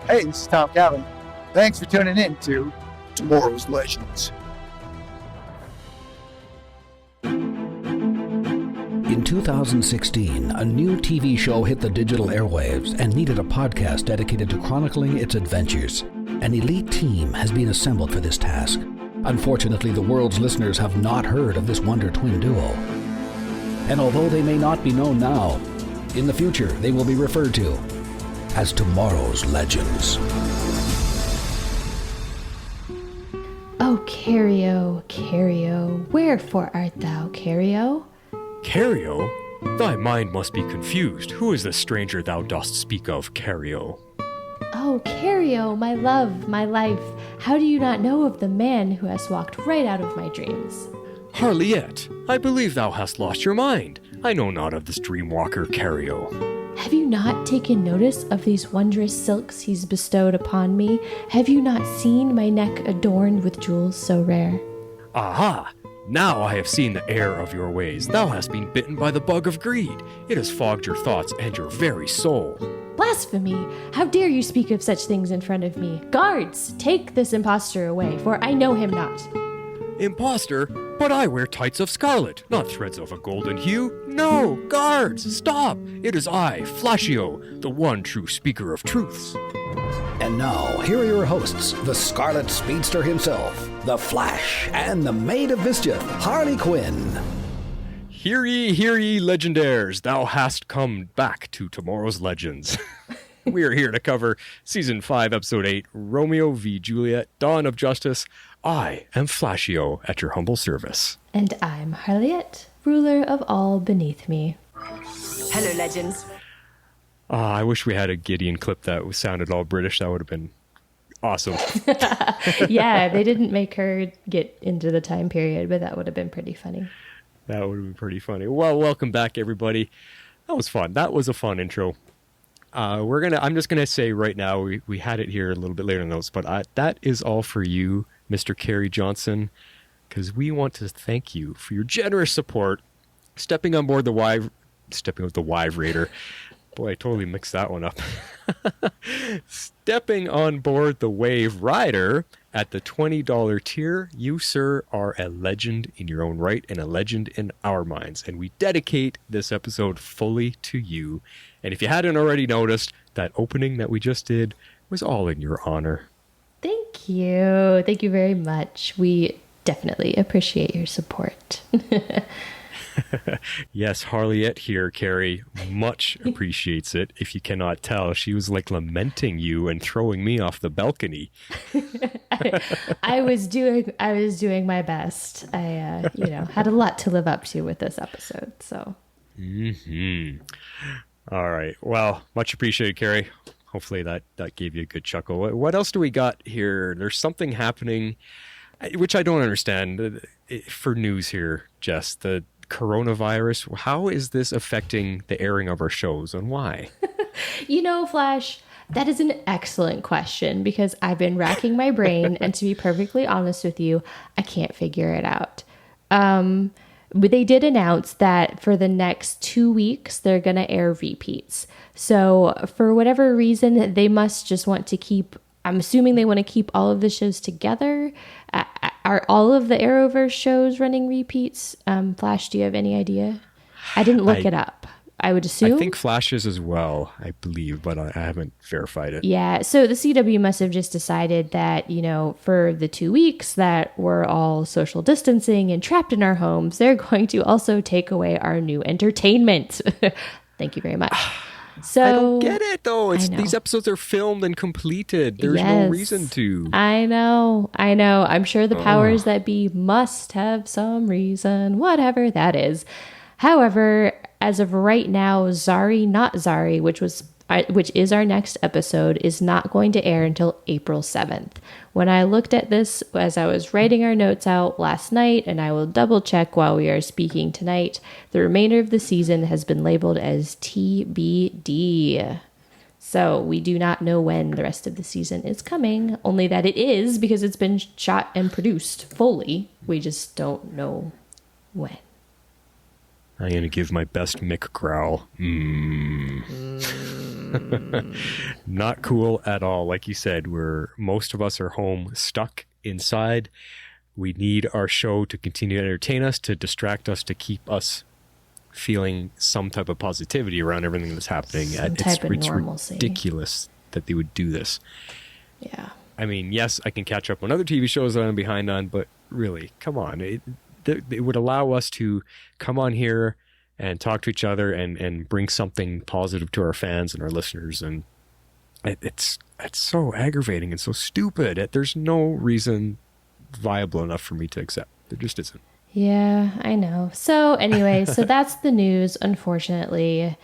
Hey, this is Tom Calvin. Thanks for tuning in to Tomorrow's Legends. In 2016, a new TV show hit the digital airwaves and needed a podcast dedicated to chronicling its adventures. An elite team has been assembled for this task. Unfortunately, the world's listeners have not heard of this Wonder Twin duo. And although they may not be known now, in the future they will be referred to as Tomorrow's Legends. Oh, Cario, Cario, wherefore art thou, Cario? Cario? Thy mind must be confused. Who is the stranger thou dost speak of, Cario? Oh, Cario, my love, my life, how do you not know of the man who has walked right out of my dreams? Harliet, I believe thou hast lost your mind. I know not of this dreamwalker, Cario. Have you not taken notice of these wondrous silks he's bestowed upon me? Have you not seen my neck adorned with jewels so rare? Aha! Now I have seen the error of your ways. Thou hast been bitten by the bug of greed. It has fogged your thoughts and your very soul. Blasphemy! How dare you speak of such things in front of me? Guards, take this impostor away, for I know him not. Imposter? But I wear tights of scarlet, not threads of a golden hue. No, guards, stop! It is I, Flashio, the one true speaker of truths. And now, here are your hosts, the Scarlet Speedster himself, the Flash, and the Maid of Mischief, Harley Quinn. Hear ye, legendaires, thou hast come back to Tomorrow's Legends. We are here to cover Season 5, Episode 8, Romeo v. Juliet, Dawn of Justice. I am Flashio at your humble service. And I'm Harliet, ruler of all beneath me. Hello, legends. I wish we had a Gideon clip that sounded all British. That would have been awesome. Yeah, they didn't make her get into the time period, but that would have been pretty funny. That would have been pretty funny. Well, welcome back, everybody. That was fun. That was a fun intro. I'm just gonna say right now, we had it here a little bit later in the notes, but that is all for you, Mr. Kerry Johnson, because we want to thank you for your generous support, stepping with the Waverider. Boy, I totally mixed that one up. Stepping on board the Waverider at the $20 tier. You, sir, are a legend in your own right and a legend in our minds. And we dedicate this episode fully to you. And if you hadn't already noticed, that opening that we just did was all in your honor. Thank you. Thank you very much. We definitely appreciate your support. Yes, Harliet here, Carrie, much appreciates it. If you cannot tell, she was like lamenting you and throwing me off the balcony. I was doing my best. I had a lot to live up to with this episode. So. Mm-hmm. All right. Well, much appreciated, Carrie. Hopefully that gave you a good chuckle. What else do we got here? There's something happening, which I don't understand, for news here, Jess. The coronavirus. How is this affecting the airing of our shows and why? Flash, that is an excellent question because I've been racking my brain and to be perfectly honest with you, I can't figure it out. But they did announce that for the next 2 weeks, they're going to air repeats. So for whatever reason, they must just want to keep, I'm assuming they want to keep all of the shows together. Are all of the Arrowverse shows running repeats? Flash, do you have any idea? I didn't look it up. I would assume. I think Flash is as well, I believe, but I haven't verified it. Yeah, so the CW must have just decided that, for the 2 weeks that we're all social distancing and trapped in our homes, they're going to also take away our new entertainment. Thank you very much. So I don't get it, though. These episodes are filmed and completed. There's no reason to. I know. I'm sure the powers that be must have some reason, whatever that is. However, as of right now, Zari Not Zari, which is our next episode, is not going to air until April 7th. When I looked at this as I was writing our notes out last night, and I will double check while we are speaking tonight, the remainder of the season has been labeled as TBD. So we do not know when the rest of the season is coming, only that it is because it's been shot and produced fully. We just don't know when. I'm going to give my best Mick growl. Not cool at all. Like you said, most of us are home stuck inside. We need our show to continue to entertain us, to distract us, to keep us feeling some type of positivity around everything that's happening. Type of normalcy. Ridiculous that they would do this. Yeah. I mean, yes, I can catch up on other TV shows that I'm behind on, but really, come on. It would allow us to come on here and talk to each other and bring something positive to our fans and our listeners. And it's so aggravating and so stupid. There's no reason viable enough for me to accept. There just isn't. Yeah, I know. So anyway, so that's the news. Unfortunately,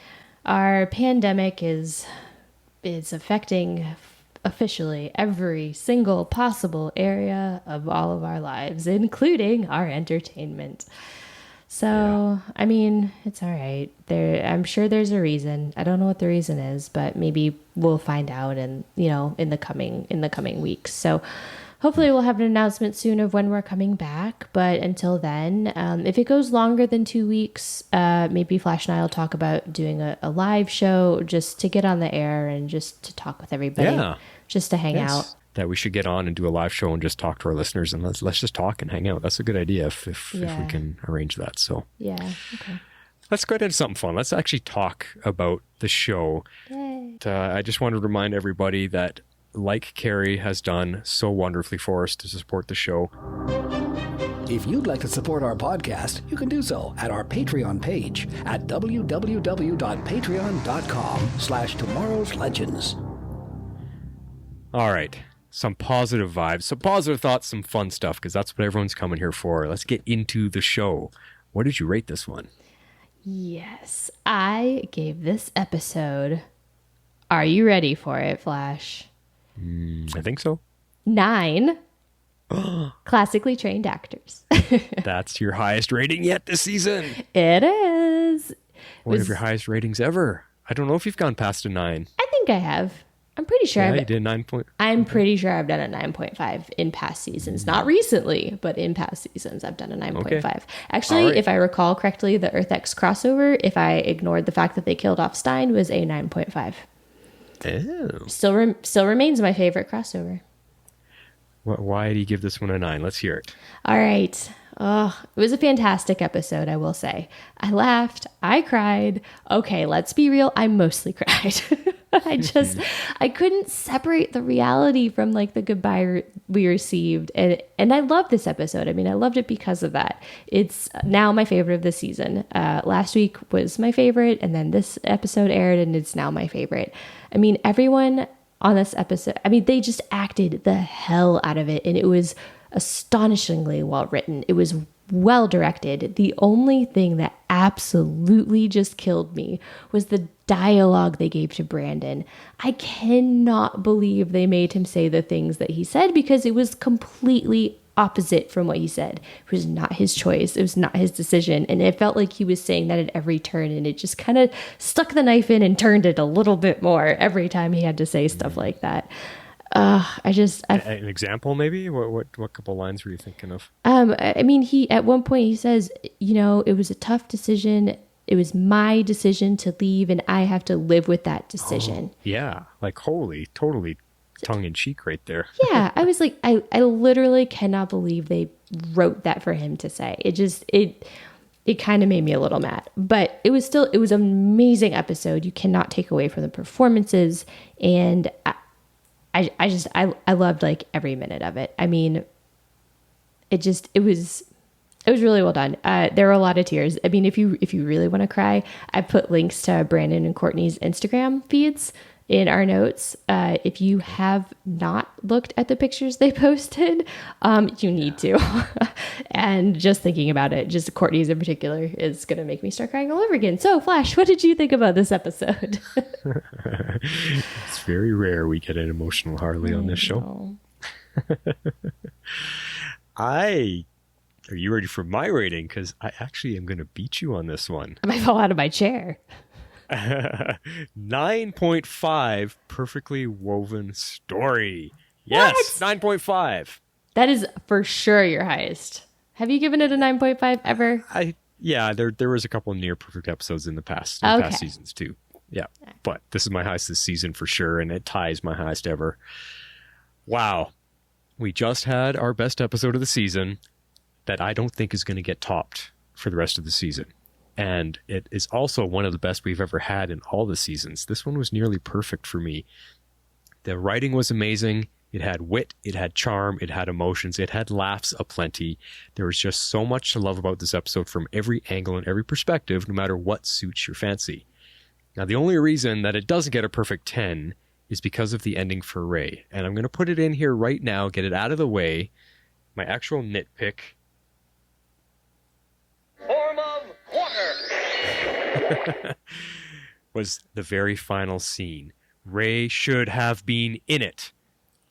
our pandemic is affecting officially every single possible area of all of our lives, including our entertainment. So, yeah. I mean, it's all right. I'm sure there's a reason. I don't know what the reason is, but maybe we'll find out in the coming weeks. So hopefully we'll have an announcement soon of when we're coming back. But until then, if it goes longer than 2 weeks, maybe Flash and I will talk about doing a live show just to get on the air and just to talk with everybody. Yeah. Just to hang out. That we should get on and do a live show and just talk to our listeners and let's just talk and hang out. That's a good idea if we can arrange that. So yeah, okay. Let's go into something fun. Let's actually talk about the show. Yay. I just want to remind everybody that, like Carrie has done so wonderfully for us to support the show. If you'd like to support our podcast, you can do so at our Patreon page at www.patreon.com/tomorrowslegends. All right. Some positive vibes, some positive thoughts, some fun stuff, because that's what everyone's coming here for. Let's get into the show. What did you rate this one? Yes, I gave this episode, are you ready for it, Flash? I think so. 9 classically trained actors. That's your highest rating yet this season. It is. One of your highest ratings ever. I don't know if you've gone past a 9. I think I have. I'm pretty sure. Yeah, you did 9 point. I'm pretty sure I've done a 9.5 in past seasons. Not recently, but in past seasons, I've done a 9.5. Okay. Actually, right. If I recall correctly, the Earth X crossover, if I ignored the fact that they killed off Stein, was a 9.5. Oh. Still remains my favorite crossover. Why do you give this one a 9? Let's hear it. All right. Oh, it was a fantastic episode, I will say. I laughed. I cried. Okay, let's be real. I mostly cried. I couldn't separate the reality from like the goodbye we received. And I love this episode. I mean, I loved it because of that. It's now my favorite of the season. Last week was my favorite, and then this episode aired, and it's now my favorite. I mean, everyone on this episode, I mean, they just acted the hell out of it, and it was astonishingly well written. It was well directed. The only thing that absolutely just killed me was the dialogue they gave to Brandon. I cannot believe they made him say the things that he said, because it was completely opposite from what he said. It was not his choice. It was not his decision. And it felt like he was saying that at every turn, and it just kind of stuck the knife in and turned it a little bit more every time he had to say stuff like that. An example, maybe? What couple lines were you thinking of? I mean, at one point he says, it was a tough decision. It was my decision to leave, and I have to live with that decision. Oh, yeah. Like, holy, totally tongue in cheek right there. Yeah. I was like, I literally cannot believe they wrote that for him to say. It kind of made me a little mad, but it was an amazing episode. You cannot take away from the performances. And I loved like every minute of it. I mean, it was really well done. There were a lot of tears. I mean, if you really want to cry, I put links to Brandon and Courtney's Instagram feeds in our notes. If you have not looked at the pictures they posted, you need to. And just thinking about it, just Courtney's in particular, is going to make me start crying all over again. So, Flash, what did you think about this episode? It's very rare we get an emotional Harley on this show. Are you ready for my rating? Because I actually am going to beat you on this one. I might fall out of my chair. 9.5 perfectly woven story. Yes, 9.5. That is for sure your highest. Have you given it a 9.5 ever? There was a couple of near perfect episodes in the past seasons too. Yeah. But this is my highest this season for sure, and it ties my highest ever. Wow. We just had our best episode of the season that I don't think is going to get topped for the rest of the season. And it is also one of the best we've ever had in all the seasons. This one was nearly perfect for me. The writing was amazing. It had wit, it had charm, it had emotions, it had laughs aplenty. There was just so much to love about this episode from every angle and every perspective, no matter what suits your fancy. Now, the only reason that it doesn't get a perfect 10 is because of the ending for Ray. And I'm going to put it in here right now, get it out of the way. My actual nitpick. Form of water! Was the very final scene. Ray should have been in it.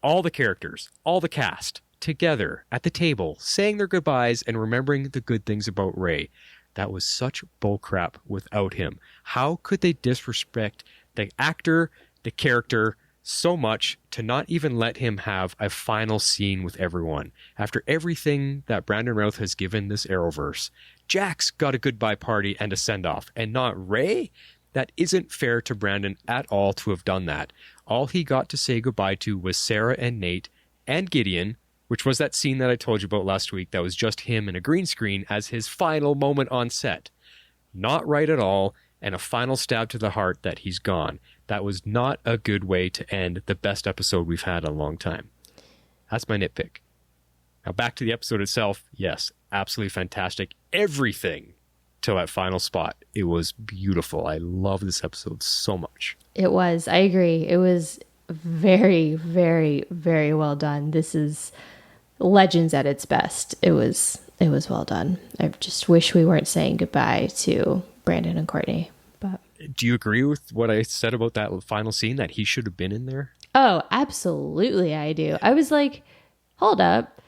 All the characters, all the cast, together at the table, saying their goodbyes and remembering the good things about Ray. That was such bullcrap without him. How could they disrespect the actor, the character, so much to not even let him have a final scene with everyone? After everything that Brandon Routh has given this Arrowverse, Jax got a goodbye party and a send-off, and not Ray? That isn't fair to Brandon at all to have done that. All he got to say goodbye to was Sarah and Nate and Gideon, which was that scene that I told you about last week that was just him in a green screen as his final moment on set. Not right at all, and a final stab to the heart that he's gone. That was not a good way to end the best episode we've had in a long time. That's my nitpick. Now back to the episode itself. Yes, absolutely fantastic. Everything till that final spot. It was beautiful. I love this episode so much. It was. I agree. It was very, very, very well done. This is Legends at its best. It was well done. I just wish we weren't saying goodbye to Brandon and Courtney. But do you agree with what I said about that final scene, that he should have been in there? oh, absolutely I do. I was like, hold up.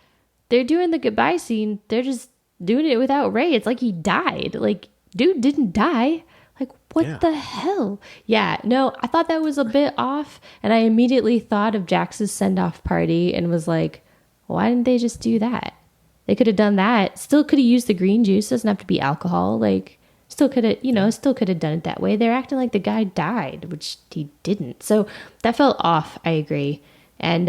They're doing the goodbye scene. They're just doing it without Ray. It's like he died. Like, dude didn't die. Like, what the hell? Yeah, no, I thought that was a bit off. And I immediately thought of Jax's send-off party and was like, why didn't they just do that? They could have done that. Still could have used the green juice. Doesn't have to be alcohol. Like, still could have, still could have done it that way. They're acting like the guy died, which he didn't. So that felt off. I agree. And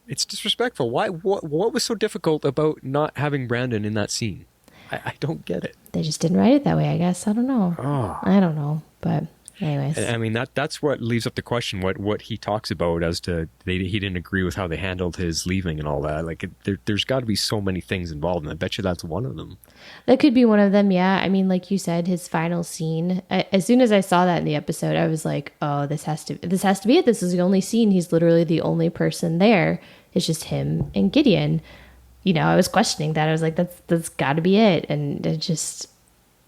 it's disrespectful. Why? What was so difficult about not having Brandon in that scene? I don't get it. They just didn't write it that way, I guess. I don't know. I don't know. But anyways. I mean, that's what leaves up the question, what he talks about as to he didn't agree with how they handled his leaving and all that. Like, there's got to be so many things involved, and I bet you that's one of them. That could be one of them, yeah. I mean, like you said, his final scene. As soon as I saw that in the episode, I was like, oh, this has to be it. This is the only scene. He's literally the only person there. It's just him and Gideon. I was questioning that. I was like, that's got to be it. And it just...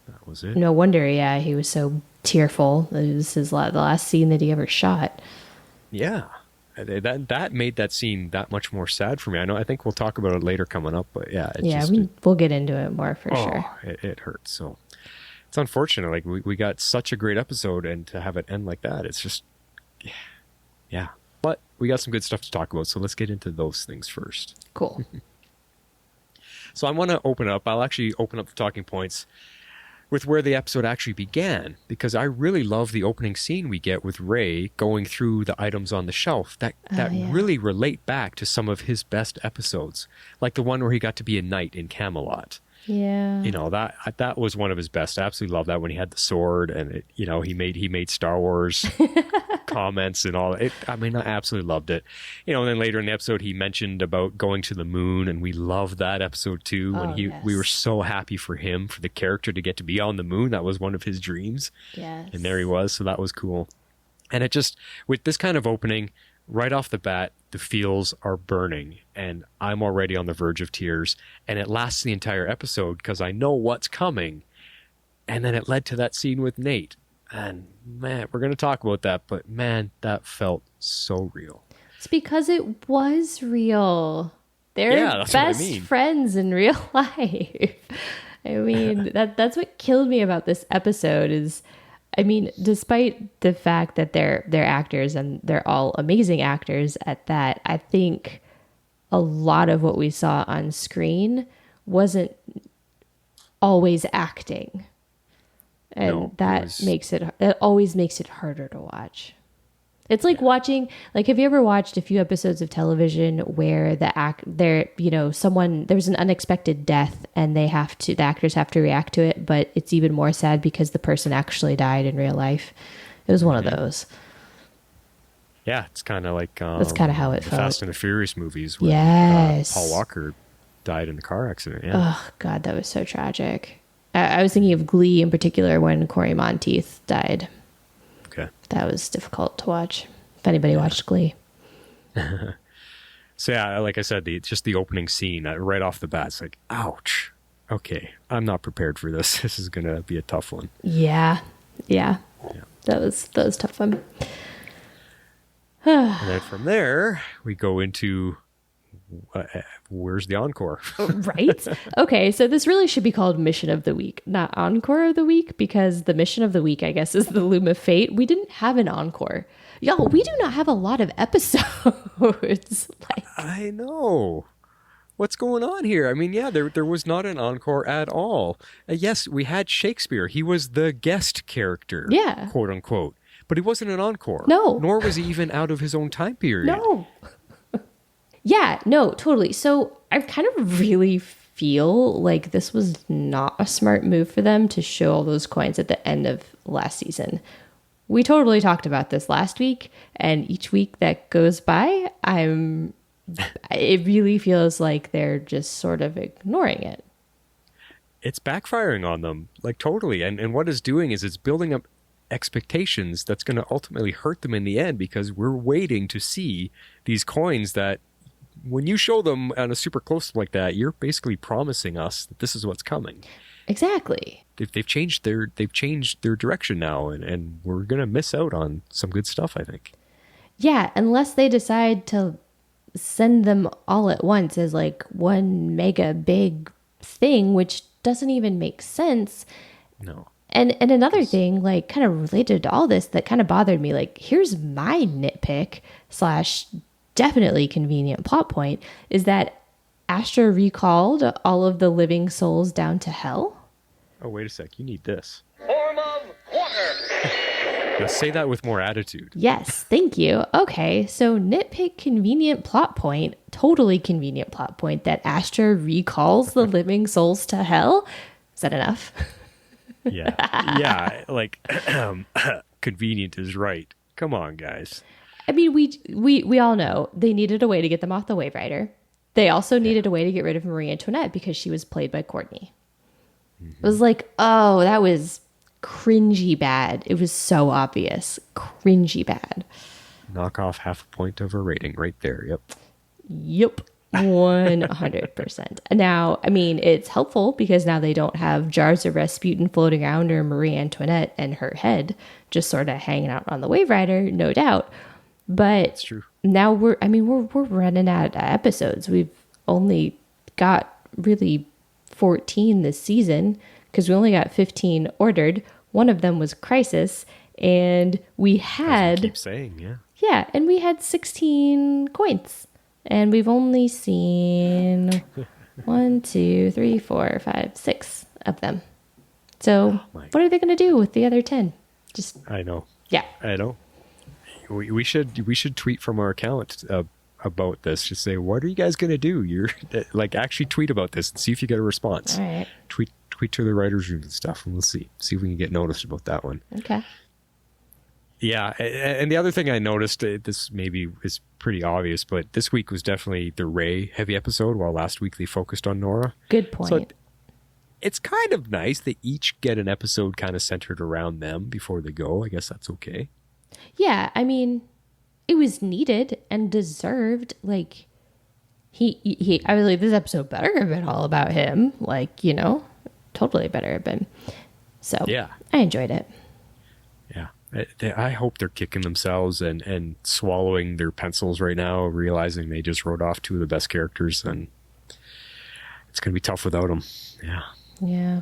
That was it. No wonder, yeah, he was so tearful. It was the last scene that he ever shot. Yeah. That made that scene that much more sad for me. I think we'll talk about it later coming up, but yeah. We'll get into it more for sure. It hurts. So it's unfortunate. Like, we got such a great episode, and to have it end like that, it's just... Yeah. But we got some good stuff to talk about, so let's get into those things first. Cool. So I want to open up. I'll actually open up the talking points with where the episode actually began, because I really love the opening scene we get with Ray going through the items on the shelf that really relate back to some of his best episodes, like the one where he got to be a knight in Camelot. Yeah. That was one of his best. I absolutely love that when he had the sword and he made Star Wars comments and all. I absolutely loved it. And then later in the episode he mentioned about going to the moon, and we loved that episode too. We were so happy for him, for the character to get to be on the moon. That was one of his dreams. Yes. And there he was. So that was cool. And it just, with this kind of opening, right off the bat, the feels are burning, and I'm already on the verge of tears, and it lasts the entire episode because I know what's coming. And then it led to that scene with Nate, and man, we're going to talk about that, but man, that felt so real. It's because it was real. They're best friends in real life. I mean, that's what killed me about this episode is, despite the fact that they're actors and they're all amazing actors at that, I think a lot of what we saw on screen wasn't always acting. And No, it always makes it harder to watch. It's like watching, like, have you ever watched a few episodes of television where there's an unexpected death and the actors have to react to it, but it's even more sad because the person actually died in real life. It was one of those. Yeah, it's kind of like That's kind of how it the felt. Fast and the Furious movies when Yes. Paul Walker died in a car accident. Yeah. Oh, God, that was so tragic. I was thinking of Glee in particular when Corey Monteith died. Okay. That was difficult to watch. If anybody watched Glee. So yeah, like I said, just the opening scene right off the bat, it's like, ouch. Okay, I'm not prepared for this. This is gonna be a tough one. Yeah. That was a tough one. And then from there, we go into where's the encore? Right? Okay, so this really should be called Mission of the Week, not Encore of the Week, because the Mission of the Week, I guess, is the Loom of Fate. We didn't have an encore. Y'all, we do not have a lot of episodes. I know. What's going on here? I mean, yeah, there was not an encore at all. Yes, we had Shakespeare. He was the guest character, quote unquote. But he wasn't an encore. No. Nor was he even out of his own time period. No. Yeah, no, totally. So I kind of really feel like this was not a smart move for them to show all those coins at the end of last season. We totally talked about this last week, and each week that goes by, it really feels like they're just sort of ignoring it. It's backfiring on them, like totally. And what it's doing is it's building up expectations that's going to ultimately hurt them in the end, because we're waiting to see these coins that when you show them on a super close like that, you're basically promising us that this is what's coming. Exactly. They've changed their direction now, and we're gonna miss out on some good stuff, I think. Yeah, unless they decide to send them all at once as like one mega big thing, which doesn't even make sense. No. And another thing, like kind of related to all this that kind of bothered me, like here's my nitpick / definitely convenient plot point, is that Astra recalled all of the living souls down to hell. Oh, wait a sec. You need this. Form of water. Now say that with more attitude. Yes, thank you. Okay, so nitpick convenient plot point, totally convenient plot point that Astra recalls the living souls to hell. Is that enough? Yeah. Yeah, like convenient is right. Come on, guys. I mean, we all know they needed a way to get them off the Waverider. They also needed a way to get rid of Marie Antoinette because she was played by Courtney. It was like, oh, that was cringy bad. It was so obvious. Cringy bad. Knock off half a point of a rating right there. Yep. Yep. 100%. Now, I mean, it's helpful because now they don't have jars of Rasputin floating around or Marie Antoinette and her head just sort of hanging out on the Waverider, no doubt. But It's true. now we're running out of episodes. We've only got really 14 this season because we only got 15 ordered. One of them was Crisis, and we had Keep saying, yeah. yeah, and we had 16 coins, and we've only seen 1, 2, 3, 4, 5, 6 of them. So what are they going to do with the other 10? Just I know. yeah. I know. We should tweet from our account about this. Just say, what are you guys going to do? You're like, actually tweet about this and see if you get a response. All right. Tweet to the writers' room and stuff, and we'll see if we can get noticed about that one. Okay. Yeah, and the other thing I noticed, this maybe is pretty obvious, but this week was definitely the Ray heavy episode, while last week they focused on Nora. Good point. So it's kind of nice they each get an episode kind of centered around them before they go. I guess that's okay. Yeah, I mean, it was needed and deserved. Like, I was like, this episode better have been all about him. Like, you know, totally better have been. So, Yeah. I enjoyed it. Yeah. I hope they're kicking themselves and swallowing their pencils right now, realizing they just wrote off two of the best characters, and it's going to be tough without them. Yeah. Yeah.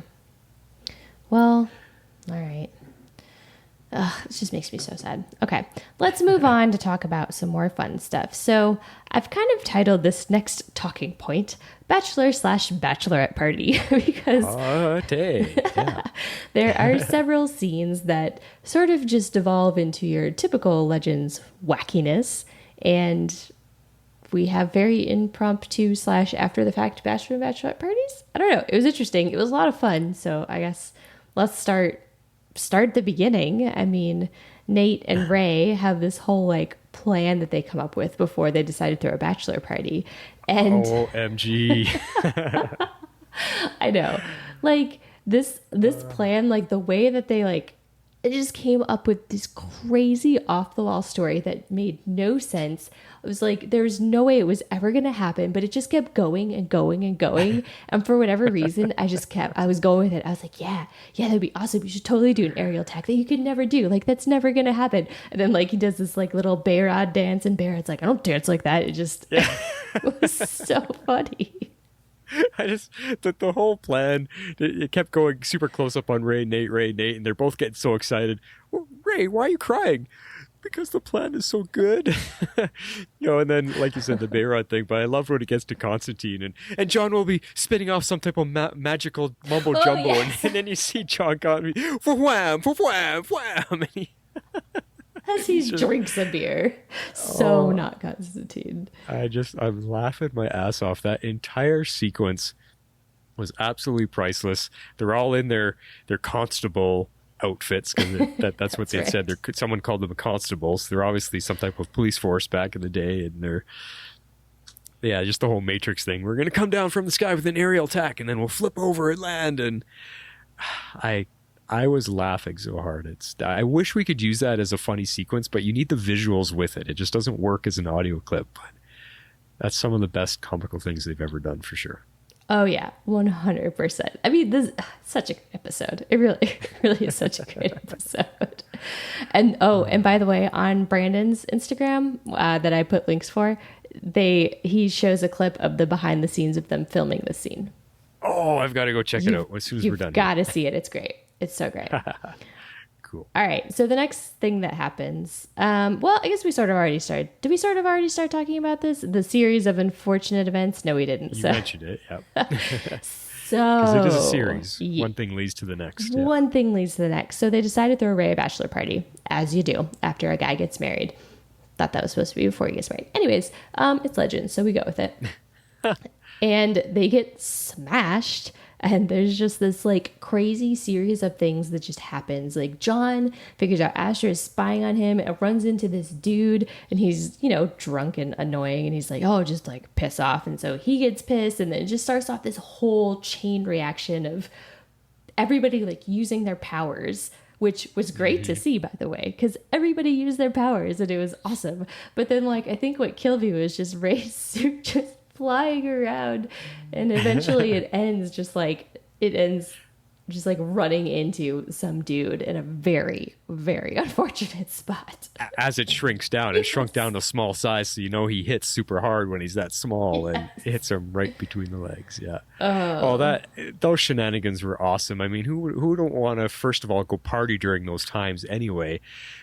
Well, all right. Ugh, it just makes me so sad. Okay, let's move on to talk about some more fun stuff. So I've kind of titled this next talking point Bachelor/Bachelorette Party because Yeah. there are several scenes that sort of just devolve into your typical Legends wackiness, and we have very impromptu / after the fact Bachelor and Bachelorette parties. I don't know. It was interesting. It was a lot of fun. So I guess let's start the beginning. I mean, Nate and Ray have this whole like plan that they come up with before they decide to throw a bachelor party. And OMG. I know. Like this plan, like the way that they like it just came up with this crazy off the wall story that made no sense. It was like there was no way it was ever going to happen, but it just kept going and going and going. And for whatever reason, I was going with it. I was like, yeah, that'd be awesome. You should totally do an aerial attack that you could never do. Like that's never going to happen. And then like he does this like little Bearad dance, and Bearad's like, I don't dance like that. It just it was so funny. The whole plan, it kept going super close up on Ray, Nate, and they're both getting so excited. Well, Ray, why are you crying? Because the plan is so good. And then, like you said, the Beyrod thing, but I love when it gets to Constantine, and John will be spitting off some type of magical mumbo-jumbo, and then you see John Cotton, wham, and he... As he drinks a beer. So not Constantine. I'm laughing my ass off. That entire sequence was absolutely priceless. They're all in their constable outfits, because that's what they had said. Someone called them constables. They're obviously some type of police force back in the day, and they're just the whole Matrix thing. We're gonna come down from the sky with an aerial attack, and then we'll flip over and land. And I was laughing so hard. I wish we could use that as a funny sequence, but you need the visuals with it. It just doesn't work as an audio clip. But that's some of the best comical things they've ever done, for sure. Oh yeah, 100%. I mean, this is such a good episode. It really is such a great episode. And by the way, on Brandon's Instagram that I put links for, he shows a clip of the behind the scenes of them filming this scene. Oh, I've got to go check it out as soon as we're done. You've got to see it. It's great. It's so great. Cool. All right. So the next thing that happens, I guess we sort of already started. Did we sort of already start talking about this? The series of unfortunate events? No, we didn't. You mentioned it. Yep. So because it is a series. One thing leads to the next. Yeah. One thing leads to the next. So they decided to throw Ray a bachelor party, as you do after a guy gets married. Thought that was supposed to be before he gets married. Anyways, it's Legends, so we go with it. And they get smashed. And there's just this like crazy series of things that just happens. Like John figures out Asher is spying on him and runs into this dude, and he's, drunk and annoying, and he's like, oh, just like piss off. And so he gets pissed, and then it just starts off this whole chain reaction of everybody like using their powers, which was great to see, by the way, because everybody used their powers and it was awesome. But then like I think what killed me was just Ray's suit just flying around, and eventually it ends just like running into some dude in a very, very unfortunate spot. As it shrinks down, it shrunk down to small size, so he hits super hard when he's that small, and it hits him right between the legs. Yeah. Those shenanigans were awesome. I mean, who don't want to first of all go party during those times anyway?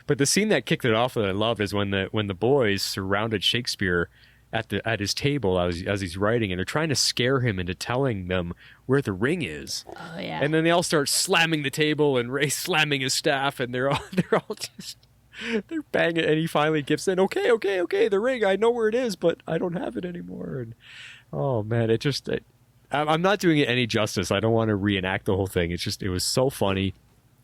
But the scene that kicked it off that I love is when the boys surrounded Shakespeare at his table as he's writing, and they're trying to scare him into telling them where the ring is. Oh yeah. And then they all start slamming the table, and Ray slamming his staff, and they're banging, and he finally gives in. Okay, the ring, I know where it is, but I don't have it anymore. And oh man, I'm not doing it any justice. I don't want to reenact the whole thing. It was so funny.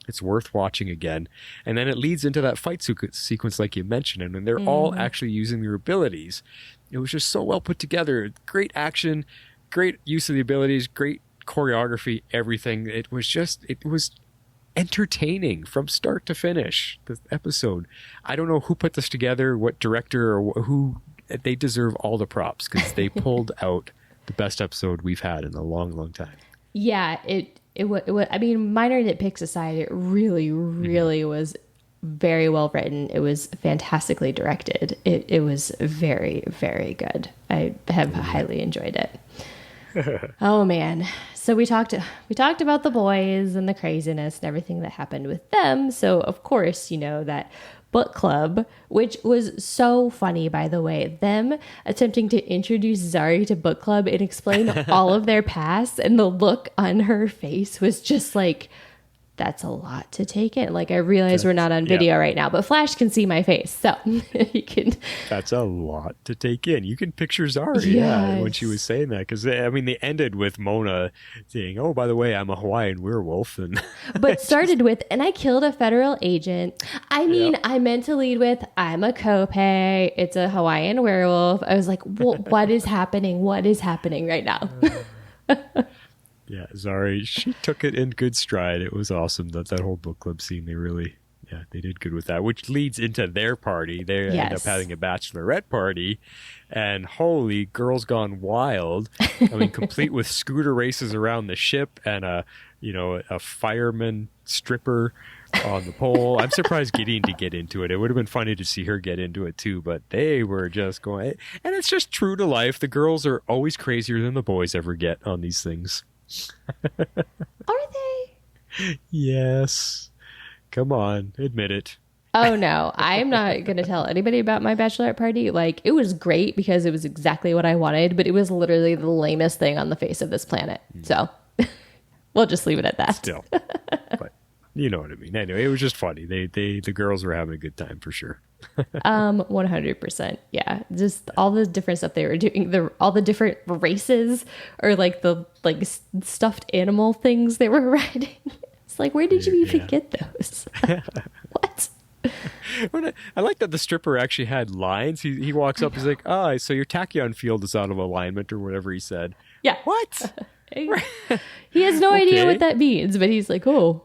It's worth watching again. And then it leads into that fight sequence like you mentioned, and when they're all actually using their abilities. It was just so well put together. Great action, great use of the abilities, great choreography, everything. It was entertaining from start to finish, the episode. I don't know who put this together, what director or who. They deserve all the props because they pulled out the best episode we've had in a long, long time. Yeah, it was, I mean, minor nitpicks aside, it really, really was very well written. It was fantastically directed. It was very, very good. I have highly enjoyed it. Oh man. So we talked about the boys and the craziness and everything that happened with them. So of course, that book club, which was so funny, by the way, them attempting to introduce Zari to book club and explain all of their past, and the look on her face was just like, that's a lot to take in. Like, I realize we're not on video right now, but Flash can see my face. So you can. That's a lot to take in. You can picture Zari, when she was saying that. Because, I mean, they ended with Mona saying, oh, by the way, I'm a Hawaiian werewolf. But started with, and I killed a federal agent. I mean, I meant to lead with, I'm a Kope. It's a Hawaiian werewolf. I was like, what is happening? What is happening right now? Yeah, Zari, she took it in good stride. It was awesome, that whole book club scene. They did good with that, which leads into their party. They end up having a bachelorette party, and holy, girls gone wild. I mean, complete with scooter races around the ship and a fireman stripper on the pole. I'm surprised Gideon to get into it. It would have been funny to see her get into it too, but they were just going, and it's just true to life. The girls are always crazier than the boys ever get on these things. Are they? Yes. Come on, admit it. Oh no, I'm not going to tell anybody about my bachelorette party. Like, it was great because it was exactly what I wanted, but it was literally the lamest thing on the face of this planet. So we'll just leave it at that. Still, but you know what I mean. Anyway, it was just funny. The girls were having a good time for sure. 100%. Yeah. Just all the different stuff they were doing, all the different races, or like the stuffed animal things they were riding. It's like, where did you even get those? What? I like that the stripper actually had lines. He walks up, he's like, so your tachyon field is out of alignment, or whatever he said. Yeah. What? He has no idea what that means, but he's like, oh,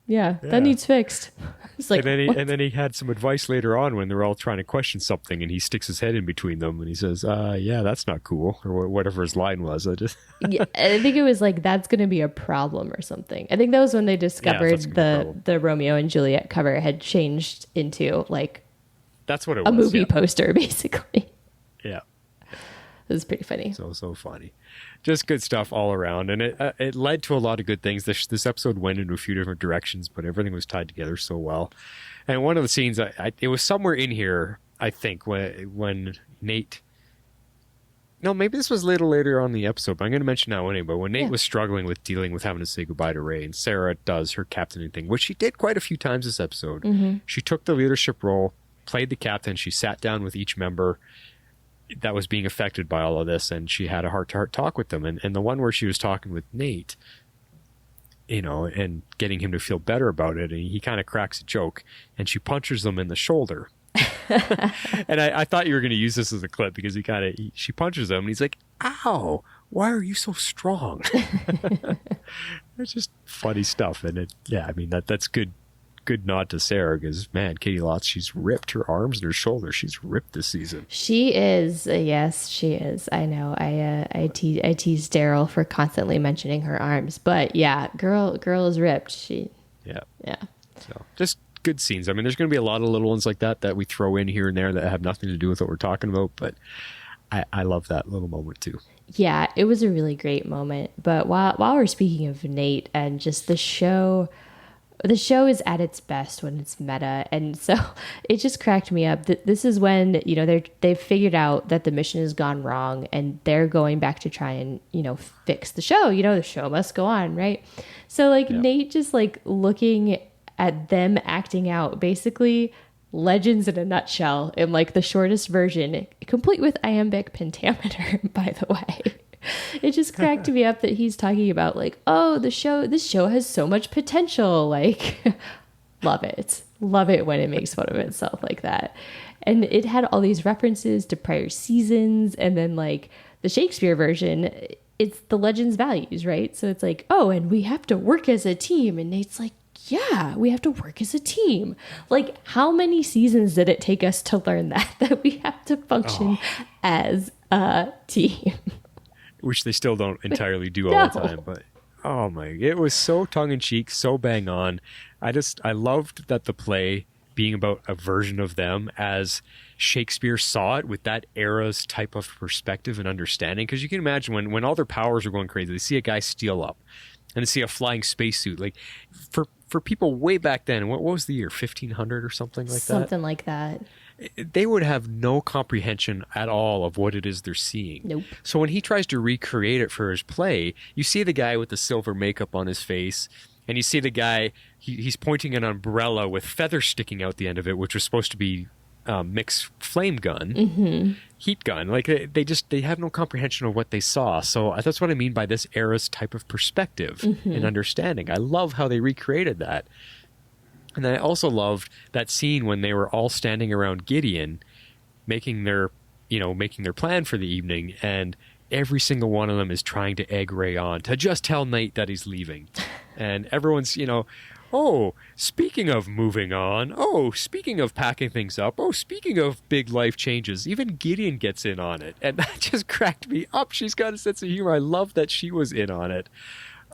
yeah, that needs fixed. It's like, and then he had some advice later on when they're all trying to question something, and he sticks his head in between them, and he says, yeah, that's not cool, or whatever his line was. Yeah, I think it was like, that's going to be a problem or something. I think that was when they discovered the Romeo and Juliet cover had changed into like that's what it a was, movie poster, basically. Yeah. It was pretty funny. So funny. Just good stuff all around. And it led to a lot of good things. This episode went into a few different directions, but everything was tied together so well. And one of the scenes, it was somewhere in here, I think, when Nate... No, maybe this was a little later on in the episode, but I'm going to mention now anyway. But when Nate was struggling with dealing with having to say goodbye to Ray, and Sarah does her captaining thing, which she did quite a few times this episode. Mm-hmm. She took the leadership role, played the captain, she sat down with each member that was being affected by all of this, and she had a heart-to-heart talk with them. And the one where she was talking with Nate, and getting him to feel better about it, and he kind of cracks a joke, and she punches him in the shoulder. And I thought you were going to use this as a clip, because she punches him, and he's like, ow, why are you so strong? It's just funny stuff. And that's good nod to Sarah, because man, Katie Lotz, she's ripped her arms and her shoulders. She's ripped this season. She is. Yes, she is. I know. I tease Daryl for constantly mentioning her arms, but yeah, girl is ripped. Yeah. So just good scenes. I mean, there's going to be a lot of little ones like that we throw in here and there that have nothing to do with what we're talking about, but I love that little moment too. Yeah, it was a really great moment. But while we're speaking of Nate and just the show is at its best when it's meta, and so it just cracked me up. This is when they've figured out that the mission has gone wrong, and they're going back to try and fix the show. The show must go on, right? So Nate just looking at them acting out, basically Legends in a nutshell, in the shortest version, complete with iambic pentameter. By the way. It just cracked me up that he's talking about this show has so much potential. Love it when it makes fun of itself like that. And it had all these references to prior seasons, and then the Shakespeare version, it's the Legends values, right? So it's and we have to work as a team, and Nate's like, yeah, we have to work as a team. How many seasons did it take us to learn that we have to function as a team? Which they still don't entirely do all the time, but it was so tongue-in-cheek, so bang on. I loved that the play being about a version of them as Shakespeare saw it, with that era's type of perspective and understanding. Because you can imagine when all their powers are going crazy, they see a guy steal up and they see a flying spacesuit. Like for people way back then, what was the year, 1500 or something like that? Something like that. They would have no comprehension at all of what it is they're seeing. Nope. So when he tries to recreate it for his play, you see the guy with the silver makeup on his face, and you see the guy, he's pointing an umbrella with feathers sticking out the end of it, which was supposed to be mixed flame gun, heat gun. Like they have no comprehension of what they saw. So that's what I mean by this era's type of perspective and understanding. I love how they recreated that. And I also loved that scene when they were all standing around Gideon making their plan for the evening, and every single one of them is trying to egg Ray on to just tell Nate that he's leaving. And everyone's, oh, speaking of moving on, oh, speaking of packing things up, oh, speaking of big life changes, even Gideon gets in on it. And that just cracked me up. She's got a sense of humor. I love that she was in on it.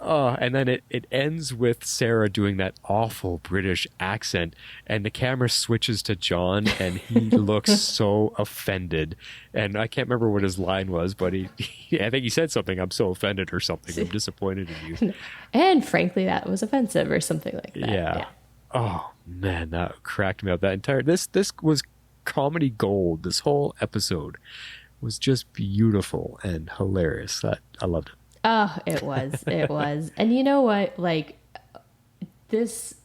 And then it ends with Sarah doing that awful British accent, and the camera switches to John, and he looks so offended. And I can't remember what his line was, but I think he said something, "I'm so offended" or something. "I'm disappointed in you." And frankly, that was offensive or something like that. Yeah. Oh man, that cracked me up. This was comedy gold. This whole episode was just beautiful and hilarious. I loved it. Oh, it was. It was. And you know what? Like, this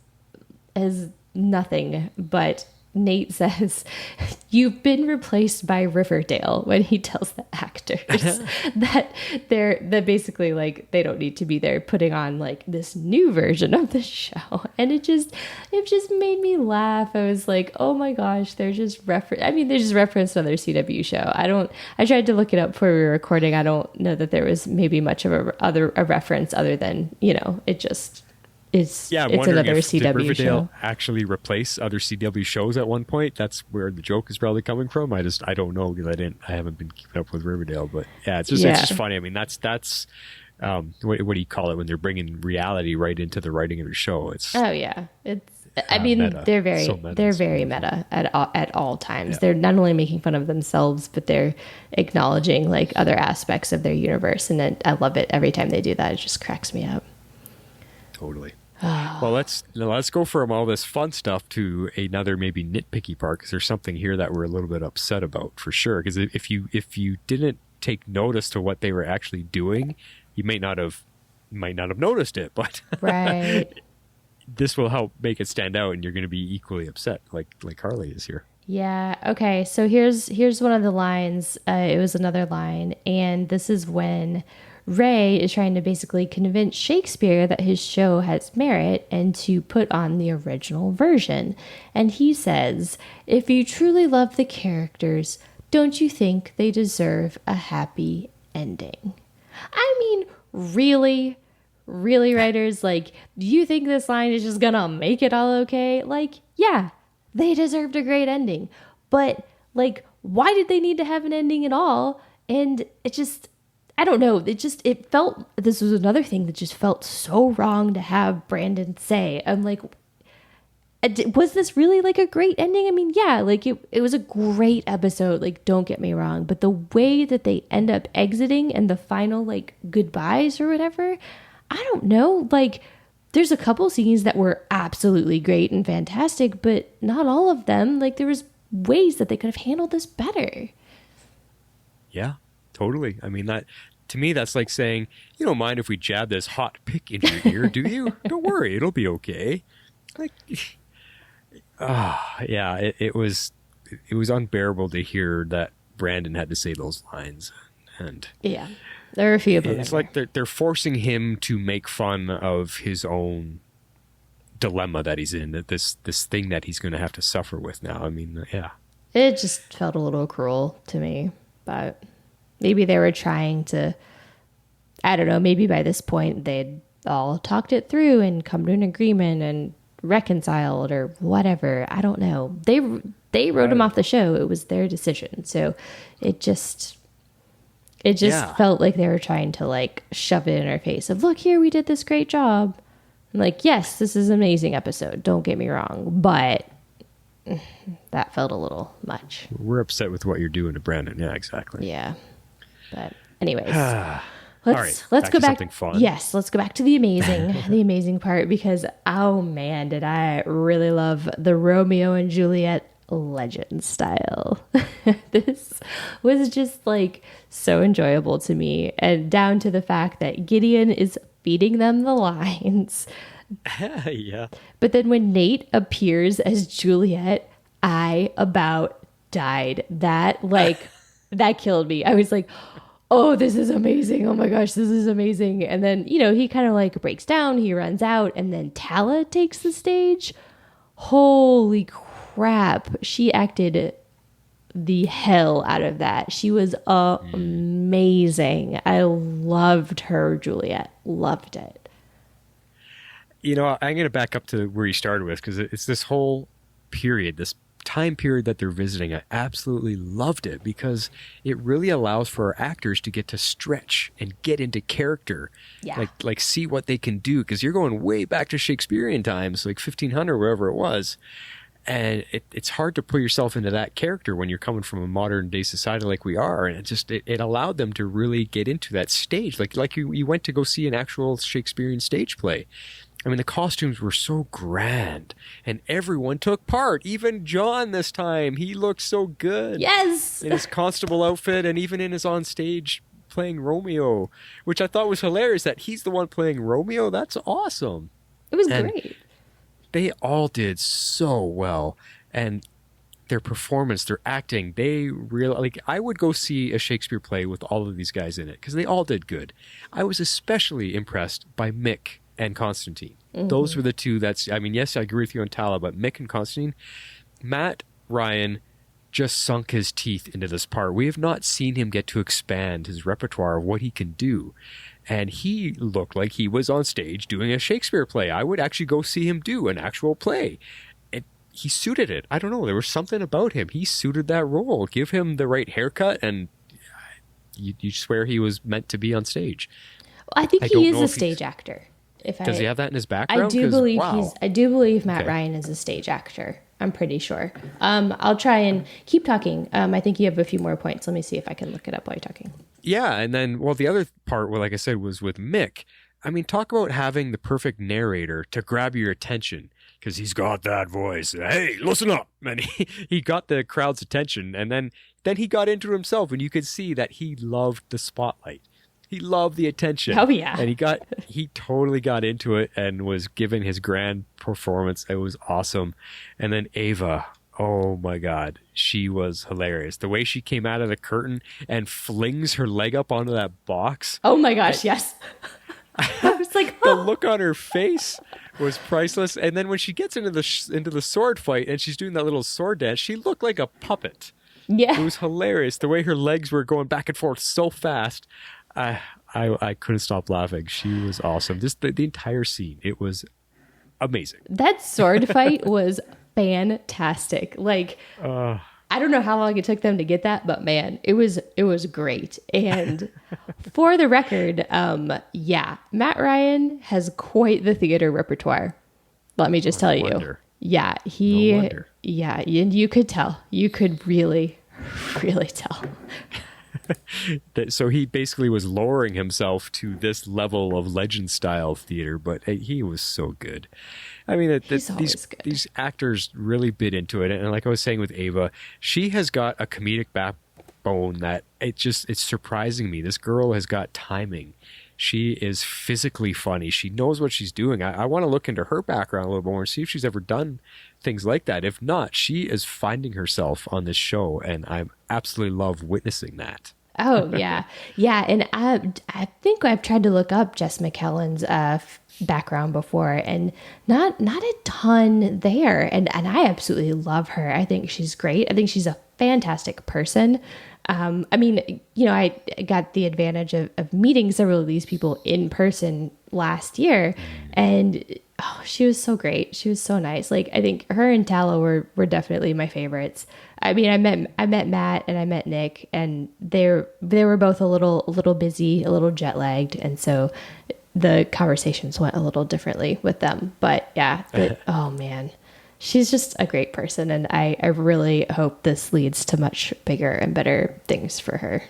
is nothing but Nate says, "You've been replaced by Riverdale," when he tells the actors that that basically, like, they don't need to be there putting on like this new version of the show. And it just made me laugh. I was like, oh my gosh, they just referenced another CW show. I tried to look it up before we were recording. I don't know that there was maybe much of a reference other than, it just it's another if CW Riverdale show. actually replace other CW shows at one point. That's where the joke is probably coming from. I don't know, because I haven't been keeping up with Riverdale, but yeah, it's just funny. I mean, that's what do you call it when they're bringing reality right into the writing of your show? It's meta. They're very meta at all times. Yeah. They're not only making fun of themselves, but they're acknowledging like other aspects of their universe, and I love it every time they do that. It just cracks me up. Totally. Well, let's go from all this fun stuff to another maybe nitpicky part, because there's something here that we're a little bit upset about for sure. Because if you didn't take notice to what they were actually doing, you might not have noticed it. But right, this will help make it stand out, and you're going to be equally upset, like Harley is here. Yeah. Okay. So here's one of the lines. It was another line, and this is when Ray is trying to basically convince Shakespeare that his show has merit and to put on the original version. And he says, "If you truly love the characters, don't you think they deserve a happy ending?" I mean, really, writers? Like, do you think this line is just gonna make it all okay? Like, yeah, they deserved a great ending. But, like, why did they need to have an ending at all? And it just, I don't know. It felt, this was another thing that just felt so wrong to have Brandon say. I'm like, was this really like a great ending? I mean, yeah, like it was a great episode. Like, don't get me wrong. But the way that they end up exiting and the final like goodbyes or whatever, I don't know. Like, there's a couple scenes that were absolutely great and fantastic, but not all of them. Like, there was ways that they could have handled this better. Yeah. Totally. I mean, to me, that's like saying, "You don't mind if we jab this hot pick into your ear, do you? Don't worry, it'll be okay." Like, yeah, it was unbearable to hear that Brandon had to say those lines, and yeah, there are a few of them. It's like they're forcing him to make fun of his own dilemma that he's in, that this thing that he's going to have to suffer with now. I mean, yeah, it just felt a little cruel to me, but. Maybe they were trying to, I don't know, maybe by this point they'd all talked it through and come to an agreement and reconciled or whatever. I don't know. They wrote him off the show. It was their decision. So it just felt like they were trying to like shove it in our face of, "Look here, we did this great job." I'm like, yes, this is an amazing episode. Don't get me wrong. But that felt a little much. We're upset with what you're doing to Brandon. Yeah, exactly. Yeah. But anyways, All let's right, go back. something fun. Yes, let's go back to the amazing part, because oh man, did I really love the Romeo and Juliet legend style. This was just like so enjoyable to me, and down to the fact that Gideon is feeding them the lines. Yeah. But then when Nate appears as Juliet, I about died. That killed me. I was like, oh, this is amazing. Oh my gosh, this is amazing. And then, he kind of like breaks down, he runs out, and then Tala takes the stage. Holy crap. She acted the hell out of that. She was amazing. I loved her, Juliet. Loved it. I'm going to back up to where you started with, because it's this whole period, this time period that they're visiting. I absolutely loved it because it really allows for our actors to get to stretch and get into character. Yeah. Like see what they can do, because you're going way back to Shakespearean times, like 1500, wherever it was. And it's hard to put yourself into that character when you're coming from a modern day society like we are. And it allowed them to really get into that stage. Like you went to go see an actual Shakespearean stage play. I mean, the costumes were so grand and everyone took part. Even John this time, he looked so good. Yes. In his constable outfit, and even in his on stage playing Romeo, which I thought was hilarious that he's the one playing Romeo. That's awesome. It was great. They all did so well, and their performance, their acting, they really, I would go see a Shakespeare play with all of these guys in it because they all did good. I was especially impressed by Mick and Constantine. Mm-hmm. Those were the two yes, I agree with you on Tala, but Mick and Constantine, Matt Ryan just sunk his teeth into this part. We have not seen him get to expand his repertoire of what he can do. And he looked like he was on stage doing a Shakespeare play. I would actually go see him do an actual play. He suited it. I don't know. There was something about him. He suited that role. Give him the right haircut, and you swear he was meant to be on stage. Well, I think he is a stage actor. Does he have that in his background? I do believe Matt Ryan is a stage actor. I'm pretty sure. I'll try and keep talking. I think you have a few more points. Let me see if I can look it up while you're talking. Yeah, and then, the other part, like I said, was with Mick. I mean, talk about having the perfect narrator to grab your attention, because he's got that voice. Hey, listen up. And he got the crowd's attention, and then he got into himself, and you could see that he loved the spotlight. He loved the attention. Oh, yeah. And he totally got into it and was giving his grand performance. It was awesome. And then Ava, oh my God, she was hilarious. The way she came out of the curtain and flings her leg up onto that box. Oh my gosh, yes. I was like, oh. The look on her face was priceless. And then when she gets into the sword fight and she's doing that little sword dance, she looked like a puppet. Yeah. It was hilarious. The way her legs were going back and forth so fast. I couldn't stop laughing. She was awesome. The entire scene, it was amazing. That sword fight was fantastic. I don't know how long it took them to get that, but man, it was great. And for the record, Matt Ryan has quite the theater repertoire. Let me just tell you. Yeah, and you could tell. You could really, really tell. So he basically was lowering himself to this level of legend style theater, but he was so good. I mean, these actors really bit into it. And like I was saying with Ava, she has got a comedic backbone that it's surprising me. This girl has got timing. She is physically funny. She knows what she's doing. I want to look into her background a little more and see if she's ever done things like that. If not, she is finding herself on this show, and I absolutely love witnessing that. Oh, yeah. Yeah, and I think I've tried to look up Jess McKellen's background before, and not a ton there. And I absolutely love her. I think she's great. I think she's a fantastic person. I got the advantage of meeting several of these people in person last year, and she was so great. She was so nice. I think her and Tala were definitely my favorites. I mean, I met Matt and I met Nick, and they were both a little busy, a little jet lagged, and so the conversations went a little differently with them. But yeah, oh man, she's just a great person, and I really hope this leads to much bigger and better things for her.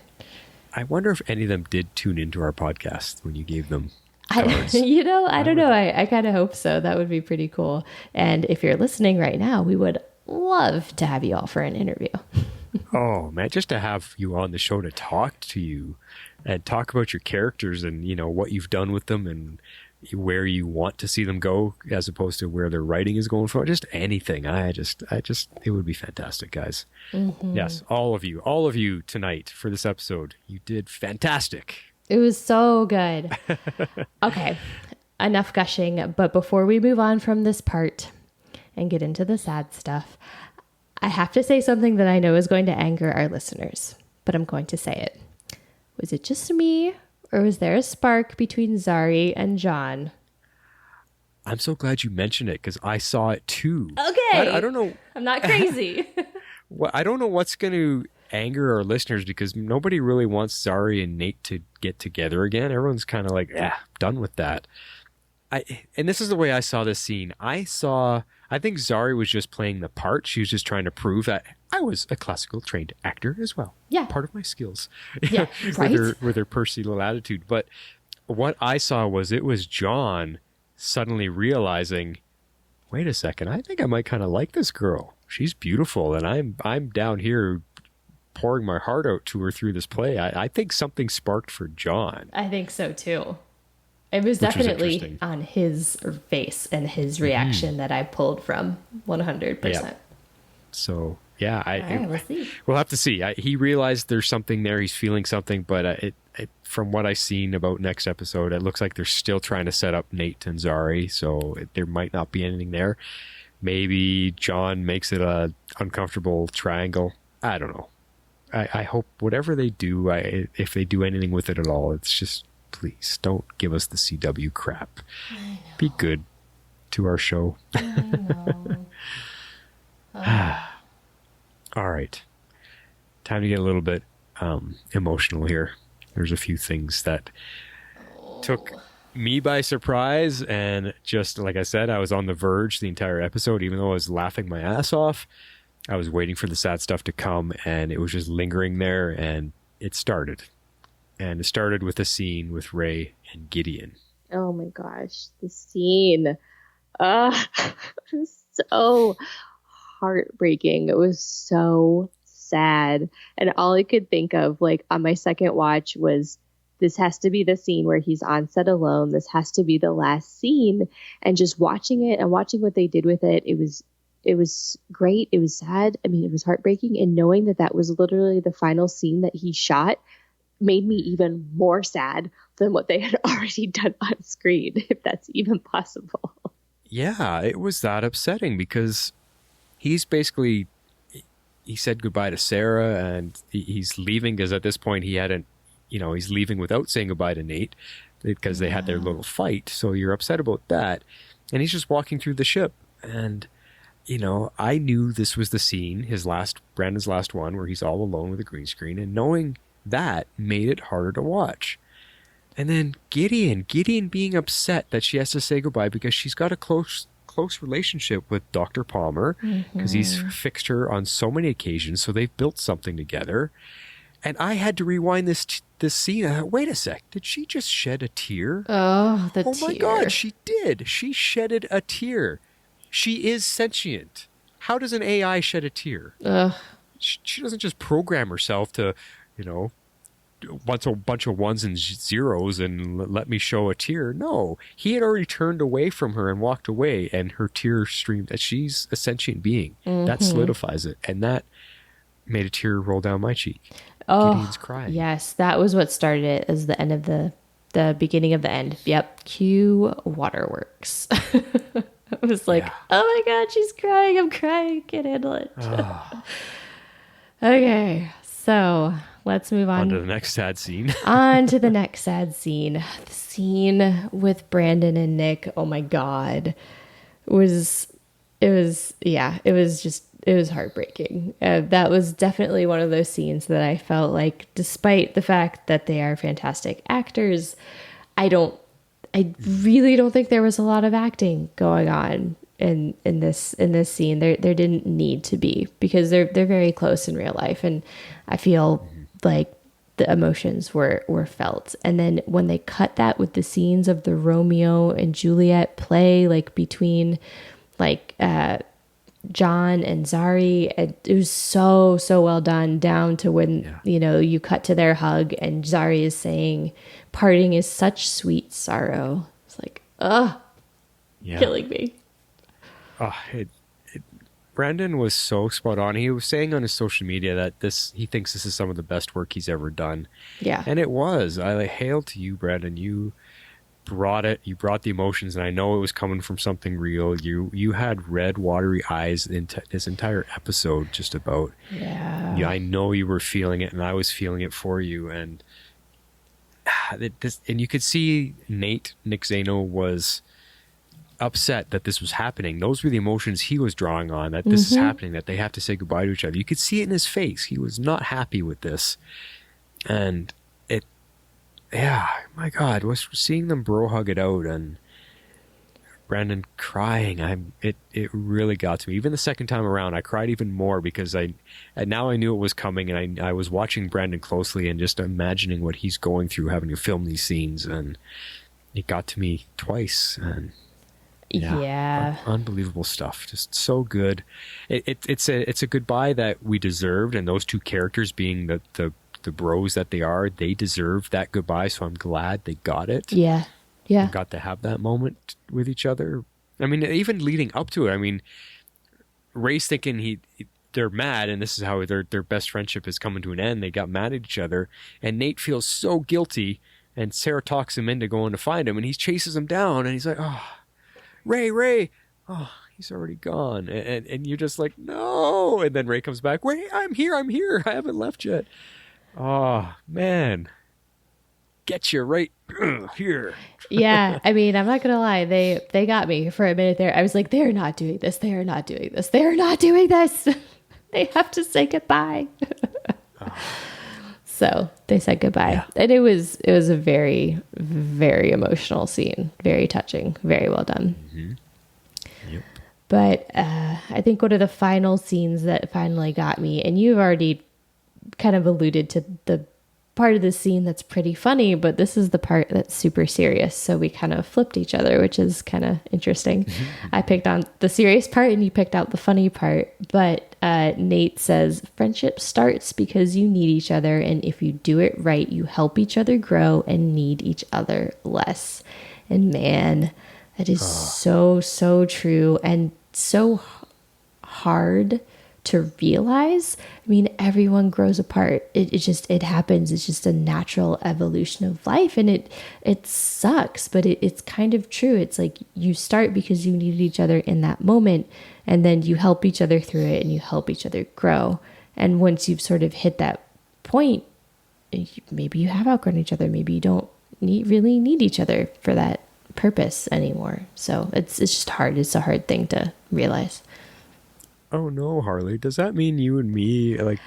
I wonder if any of them did tune into our podcast when you gave them I cards. don't know. I kind of hope so. That would be pretty cool. And if you're listening right now, we would love to have you all for an interview. Oh, man, just to have you on the show to talk to you and talk about your characters and, you know, what you've done with them and where you want to see them go as opposed to where their writing is going for. Just anything. I just, it would be fantastic, guys. Mm-hmm. Yes, all of you tonight for this episode, you did fantastic. It was so good. Okay, enough gushing. But before we move on from this part and get into the sad stuff, I have to say something that I know is going to anger our listeners, but I'm going to say it. Was it just me, or was there a spark between Zari and John? I'm so glad you mentioned it because I saw it too. Okay. I don't know. I'm not crazy. I don't know what's going to anger our listeners because nobody really wants Zari and Nate to get together again. Everyone's kind of like, done with that. And this is the way I saw this scene. I think Zari was just playing the part. She was just trying to prove that I was a classical trained actor as well. Yeah. Part of my skills. Yeah, right? with her pursy little attitude. But what I saw was it was John suddenly realizing, wait a second, I think I might kind of like this girl. She's beautiful, and I'm down here pouring my heart out to her through this play. I think something sparked for John. I think so too. It was definitely on his face and his reaction that I pulled from 100%. Yeah. So, yeah, we'll see. We'll have to see. He realized there's something there. He's feeling something, but from what I've seen about next episode, it looks like they're still trying to set up Nate and Zari, so there might not be anything there. Maybe John makes it a uncomfortable triangle. I don't know. I hope whatever they do, if they do anything with it at all, it's just, please don't give us the CW crap. Be good to our show. All right. Time to get a little bit emotional here. There's a few things that took me by surprise, and just like I said, I was on the verge the entire episode. Even though I was laughing my ass off, I was waiting for the sad stuff to come, and it was just lingering there, and it started. And it started with a scene with Ray and Gideon. Oh my gosh, the scene. It was so heartbreaking. It was so sad. And all I could think of, like, on my second watch was, this has to be the scene where he's on set alone. This has to be the last scene. And just watching it and watching what they did with it, it was great. It was sad. I mean, it was heartbreaking. And knowing that that was literally the final scene that he shot made me even more sad than what they had already done on screen, if that's even possible. Yeah, it was that upsetting because he's basically, he said goodbye to Sarah, and he's leaving because at this point he hadn't, he's leaving without saying goodbye to Nate because they had their little fight. So you're upset about that. And he's just walking through the ship. And, I knew this was the scene, Brandon's last one, where he's all alone with a green screen. And knowing that made it harder to watch. And then Gideon being upset that she has to say goodbye because she's got a close relationship with Dr. Palmer because he's fixed her on so many occasions. So they've built something together. And I had to rewind this scene. I thought, wait a sec, did she just shed a tear? Oh, the tear. Oh my God, she did. She shedded a tear. She is sentient. How does an AI shed a tear? She doesn't just program herself to, bunch of ones and zeros and let me show a tear. No, he had already turned away from her and walked away, and her tear streamed. She's a sentient being. That solidifies it, and that made a tear roll down my cheek. Gideon's crying. Yes, that was what started it, as the end of the beginning of the end. Yep, cue waterworks. I was like, oh my God, she's crying. I'm crying. I can't handle it. Okay, so let's move on to the next sad scene. On to the next sad scene. The scene with Brandon and Nick. Oh my God. It was heartbreaking. That was definitely one of those scenes that I felt like, despite the fact that they are fantastic actors, I really don't think there was a lot of acting going on in this scene. There didn't need to be, because they're very close in real life, and I feel like the emotions were felt. And then when they cut that with the scenes of the Romeo and Juliet play, like between like John and Zari, it was so well done, down to when you cut to their hug and Zari is saying, "Parting is such sweet sorrow." It's like, killing me. Brandon was so spot on. He was saying on his social media that he thinks this is some of the best work he's ever done. Yeah. And it was. I hail to you, Brandon. You brought it. You brought the emotions, and I know it was coming from something real. You had red, watery eyes into this entire episode, just about. Yeah. I know you were feeling it, and I was feeling it for you. And and you could see Nick Zano was upset that this was happening. Those were the emotions he was drawing on, that this is happening, that they have to say goodbye to each other. You could see it in his face. He was not happy with this. And my God, was seeing them bro hug it out and Brandon crying, it really got to me. Even the second time around, I cried even more because now I knew it was coming, and I was watching Brandon closely and just imagining what he's going through having to film these scenes, and it got to me twice. And unbelievable stuff, just so good. It's a goodbye that we deserved, and those two characters being the bros that they are, they deserved that goodbye, so I'm glad they got it. Yeah and got to have that moment with each other. I mean, even leading up to it, I mean, Ray's thinking they're mad, and this is how their best friendship is coming to an end. They got mad at each other, and Nate feels so guilty, and Sarah talks him into going to find him, and he chases him down, and he's like, "Oh, Ray, oh, he's already gone." And you're just like, "No." And then Ray comes back, "Ray, I'm here, I haven't left yet." Oh, man. Get you right here. Yeah, I mean, I'm not gonna lie, they got me for a minute there. I was like, they're not doing this. They are not doing this. They are not doing this. They have to say goodbye. So they said goodbye, and it was a very, very emotional scene, very touching, very well done. Yep. But I think one of the final scenes that finally got me, and you've already kind of alluded to the part of the scene that's pretty funny, but this is the part that's super serious. So we kind of flipped each other, which is kind of interesting. I picked on the serious part and you picked out the funny part. But Nate says, "Friendship starts because you need each other. And if you do it right, you help each other grow and need each other less." And man, that is so true and so hard to realize. I mean, everyone grows apart. It happens. It's just a natural evolution of life, and it sucks, but it's kind of true. It's like you start because you needed each other in that moment, and then you help each other through it, and you help each other grow. And once you've sort of hit that point, maybe you have outgrown each other. Maybe you don't really need each other for that purpose anymore. So it's just hard. It's a hard thing to realize. Oh no, Harley, does that mean you and me, like,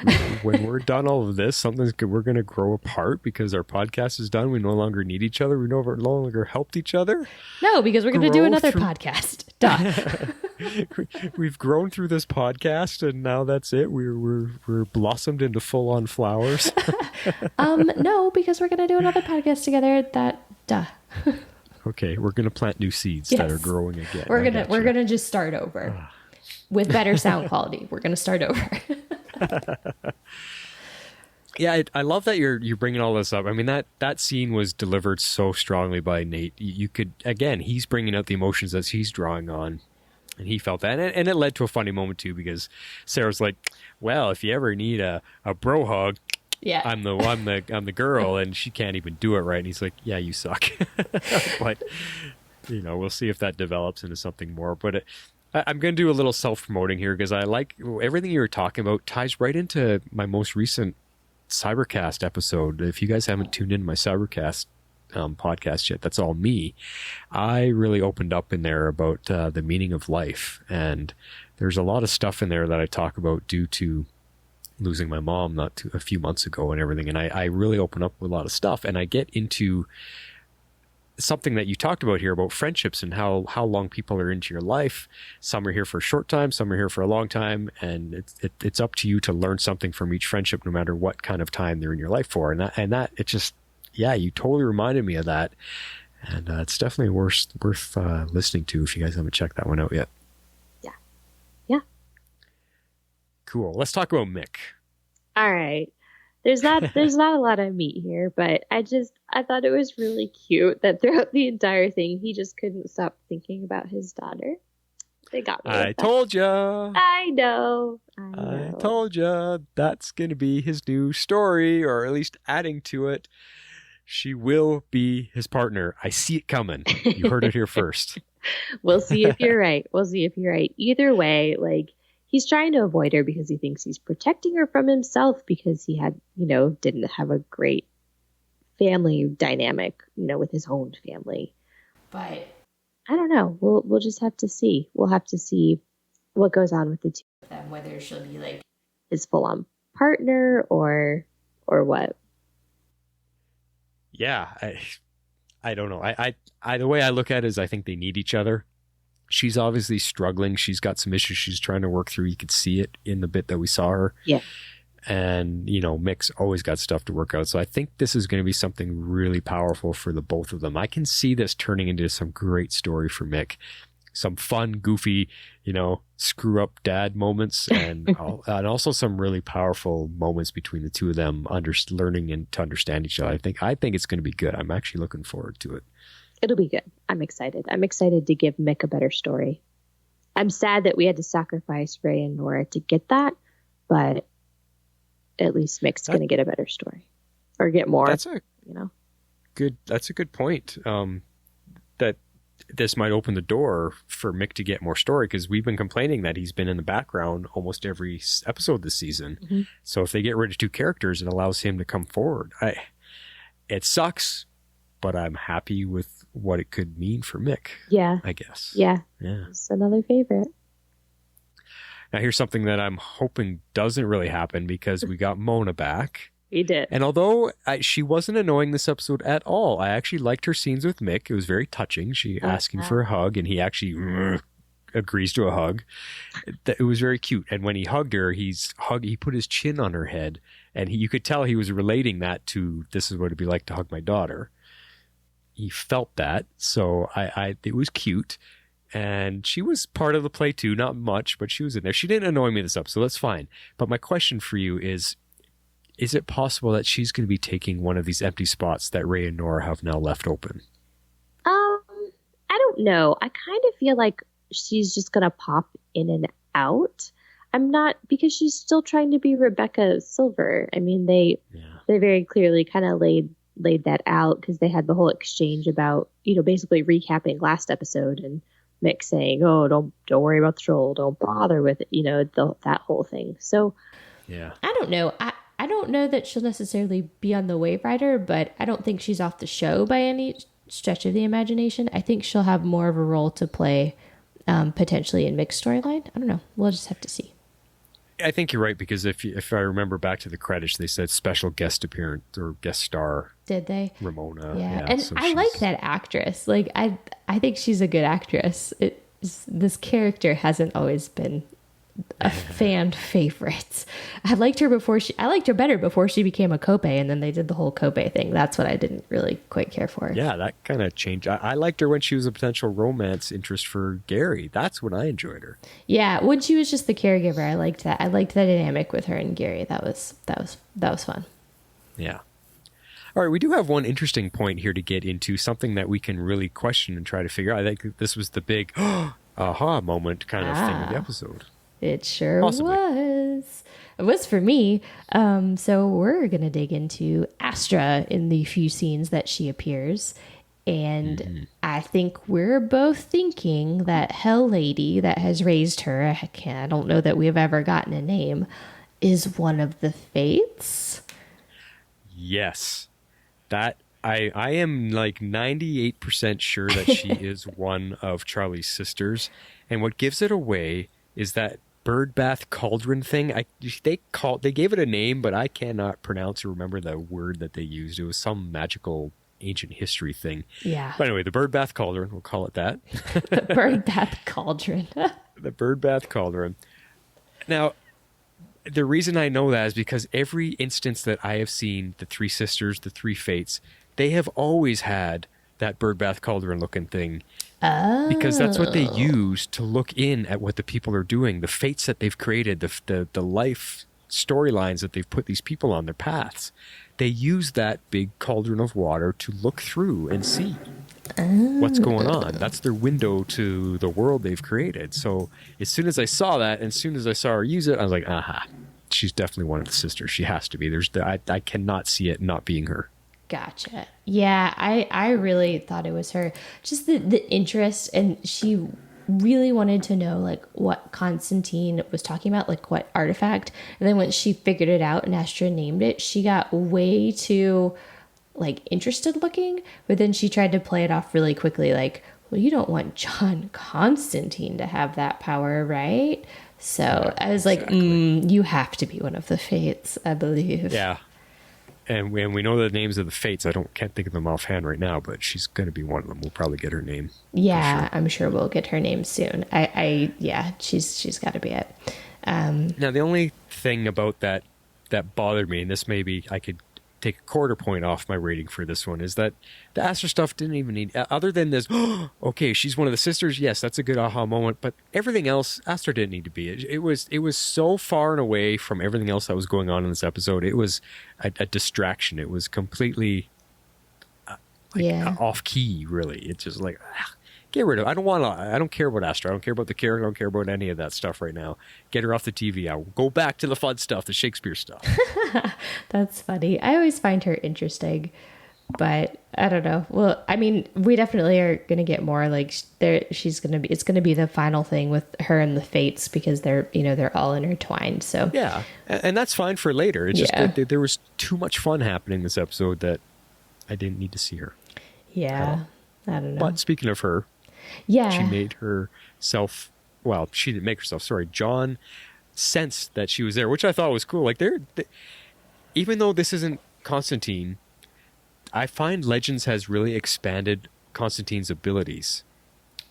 when we're done all of this, we're going to grow apart because our podcast is done? We no longer need each other? We no longer helped each other? No, because we're going to do another podcast. Duh. We've grown through this podcast, and now that's it. We're blossomed into full-on flowers. No, because we're going to do another podcast together. Okay, we're going to plant new seeds that are growing again. We're gonna just start over. With better sound quality. We're going to start over. Yeah, I love that you're bringing all this up. I mean, that scene was delivered so strongly by Nate. You could, again, he's bringing out the emotions that he's drawing on, and he felt that. And it led to a funny moment, too, because Sarah's like, "Well, if you ever need a bro hug, yeah, I'm the girl," and she can't even do it right. And he's like, "Yeah, you suck." But, we'll see if that develops into something more. But I'm going to do a little self-promoting here because I like everything you were talking about ties right into my most recent Cybercast episode. If you guys haven't tuned in to my Cybercast podcast yet, that's all me. I really opened up in there about the meaning of life, and there's a lot of stuff in there that I talk about due to losing my mom a few months ago and everything, and I really open up with a lot of stuff, and I get into something that you talked about here about friendships and how long people are into your life. Some are here for a short time, some are here for a long time, and it's up to you to learn something from each friendship, no matter what kind of time they're in your life for. And that it just, yeah, you totally reminded me of that, and it's definitely worth listening to if you guys haven't checked that one out yet. Yeah. Cool. Let's talk about Mick. All right. There's not a lot of meat here, but I thought it was really cute that throughout the entire thing he just couldn't stop thinking about his daughter. They got me. I told ya. I know. I told ya that's going to be his new story, or at least adding to it. She will be his partner. I see it coming. You heard it here first. We'll see if you're right. Either way, like, he's trying to avoid her because he thinks he's protecting her from himself because he had, didn't have a great family dynamic, with his own family. But I don't know. We'll just have to see. We'll have to see what goes on with the two of them, whether she'll be like his full-on partner or what. Yeah, I don't know. I the way I look at it is I think they need each other. She's obviously struggling. She's got some issues she's trying to work through. You could see it in the bit that we saw her. Yeah. And, Mick's always got stuff to work out. So I think this is going to be something really powerful for the both of them. I can see this turning into some great story for Mick. Some fun, goofy, screw up dad moments, and also some really powerful moments between the two of them, learning and to understand each other. I think it's going to be good. I'm actually looking forward to it. It'll be good. I'm excited. I'm excited to give Mick a better story. I'm sad that we had to sacrifice Ray and Nora to get that, but at least Mick's going to get a better story, or get more. That's a good point. That this might open the door for Mick to get more story, because we've been complaining that he's been in the background almost every episode this season. Mm-hmm. So if they get rid of two characters, it allows him to come forward. It sucks, but I'm happy with what it could mean for Mick. Yeah. I guess. Yeah. Yeah. It's another favorite. Now here's something that I'm hoping doesn't really happen, because we got Mona back. We did. And although she wasn't annoying this episode at all, I actually liked her scenes with Mick. It was very touching. She asking for a hug, and he actually agrees to a hug. It was very cute. And when he hugged her, he put his chin on her head, and you could tell he was relating that to, this is what it'd be like to hug my daughter. He felt that, so it was cute. And she was part of the play too, not much, but she was in there. She didn't annoy me this episode, that's fine. But my question for you is it possible that she's going to be taking one of these empty spots that Ray and Nora have now left open? I don't know. I kind of feel like she's just going to pop in and out. I'm not, because she's still trying to be Rebecca Silver. I mean, they very clearly kind of laid that out, because they had the whole exchange about, basically recapping last episode, and Mick saying, "Oh, don't worry about the troll, don't bother with it," that whole thing. So, yeah, I don't know. I don't know that she'll necessarily be on the Waverider, but I don't think she's off the show by any stretch of the imagination. I think she'll have more of a role to play, potentially in Mick's storyline. I don't know. We'll just have to see. I think you're right, because if I remember back to the credits, they said special guest appearance or guest star. Did they? Ramona. Yeah. And so I like that actress. Like, I think she's a good actress. This character hasn't always been a fan favorite. I liked her better before she became a Kope, and then they did the whole Kope thing. That's what I didn't really quite care for. Yeah, that kind of changed. I liked her when she was a potential romance interest for Gary. That's when I enjoyed her. Yeah, when she was just the caregiver, I liked that. I liked that dynamic with her and Gary. That was fun. Yeah. All right, we do have one interesting point here to get into, something that we can really question and try to figure out. I think this was the big aha moment kind of thing of the episode. It sure was. It was for me. So we're going to dig into Astra in the few scenes that she appears. And I think we're both thinking that Hell Lady that has raised her, I don't know that we've ever gotten a name, is one of the Fates. Yes. That I am like 98% sure that she is one of Charlie's sisters. And what gives it away is that birdbath cauldron thing. They gave it a name, but I cannot pronounce or remember the word that they used. It was some magical ancient history thing. Yeah. But anyway, the bird bath cauldron, we'll call it that. The bird bath cauldron. The bird bath cauldron. Now, the reason I know that is because every instance that I have seen, the three sisters, the three fates, they have always had that bird bath cauldron looking thing. Oh. Because that's what they use to look in at what the people are doing, the fates that they've created, the life storylines that they've put these people on their paths. They use that big cauldron of water to look through and see what's going on. That's their window to the world they've created. So as soon as I saw that, and as soon as I saw her use it, I was like, aha, she's definitely one of the sisters. She has to be. I cannot see it not being her. Gotcha. Yeah, I really thought it was her. Just the interest, and she really wanted to know like what Constantine was talking about, like what artifact. And then when she figured it out and Astra named it, she got way too like interested looking, but then she tried to play it off really quickly, like, well, you don't want John Constantine to have that power, right? So I was like, you have to be one of the fates, I believe. Yeah. And we know the names of the fates. Can't think of them offhand right now, but she's going to be one of them. We'll probably get her name. Yeah, sure. I'm sure we'll get her name soon. Yeah, she's got to be it. Now, the only thing about that bothered me, and this maybe I could take a quarter point off my rating for this one, is that the Astra stuff didn't even need, other than this, okay, she's one of the sisters. Yes, that's a good aha moment, but everything else, Astra didn't need to be. It was so far and away from everything else that was going on in this episode. It was a distraction. It was completely off key, really. It's just like, get rid of it. I don't care about Astra. I don't care about the character. I don't care about any of that stuff right now. Get her off the TV. I'll go back to the fun stuff, the Shakespeare stuff. That's funny. I always find her interesting, but I don't know. Well, I mean, we definitely are going to get more. Like, it's going to be the final thing with her and the fates, because they're all intertwined. So yeah, and that's fine for later. It's just that there was too much fun happening this episode that I didn't need to see her. Yeah, I don't know. But speaking of her, yeah, she made herself. Well, she didn't make herself. Sorry, John sensed that she was there, which I thought was cool. Like, even though this isn't Constantine, I find Legends has really expanded Constantine's abilities.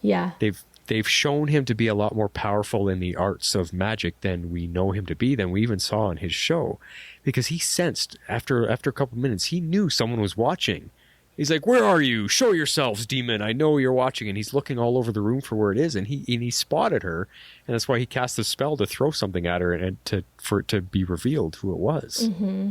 Yeah, they've shown him to be a lot more powerful in the arts of magic than we know him to be, than we even saw in his show, because he sensed after a couple minutes, he knew someone was watching. He's like, "Where are you? Show yourselves, demon! I know you're watching." And he's looking all over the room for where it is, and he spotted her, and that's why he cast the spell to throw something at her and for it to be revealed who it was. Mm-hmm.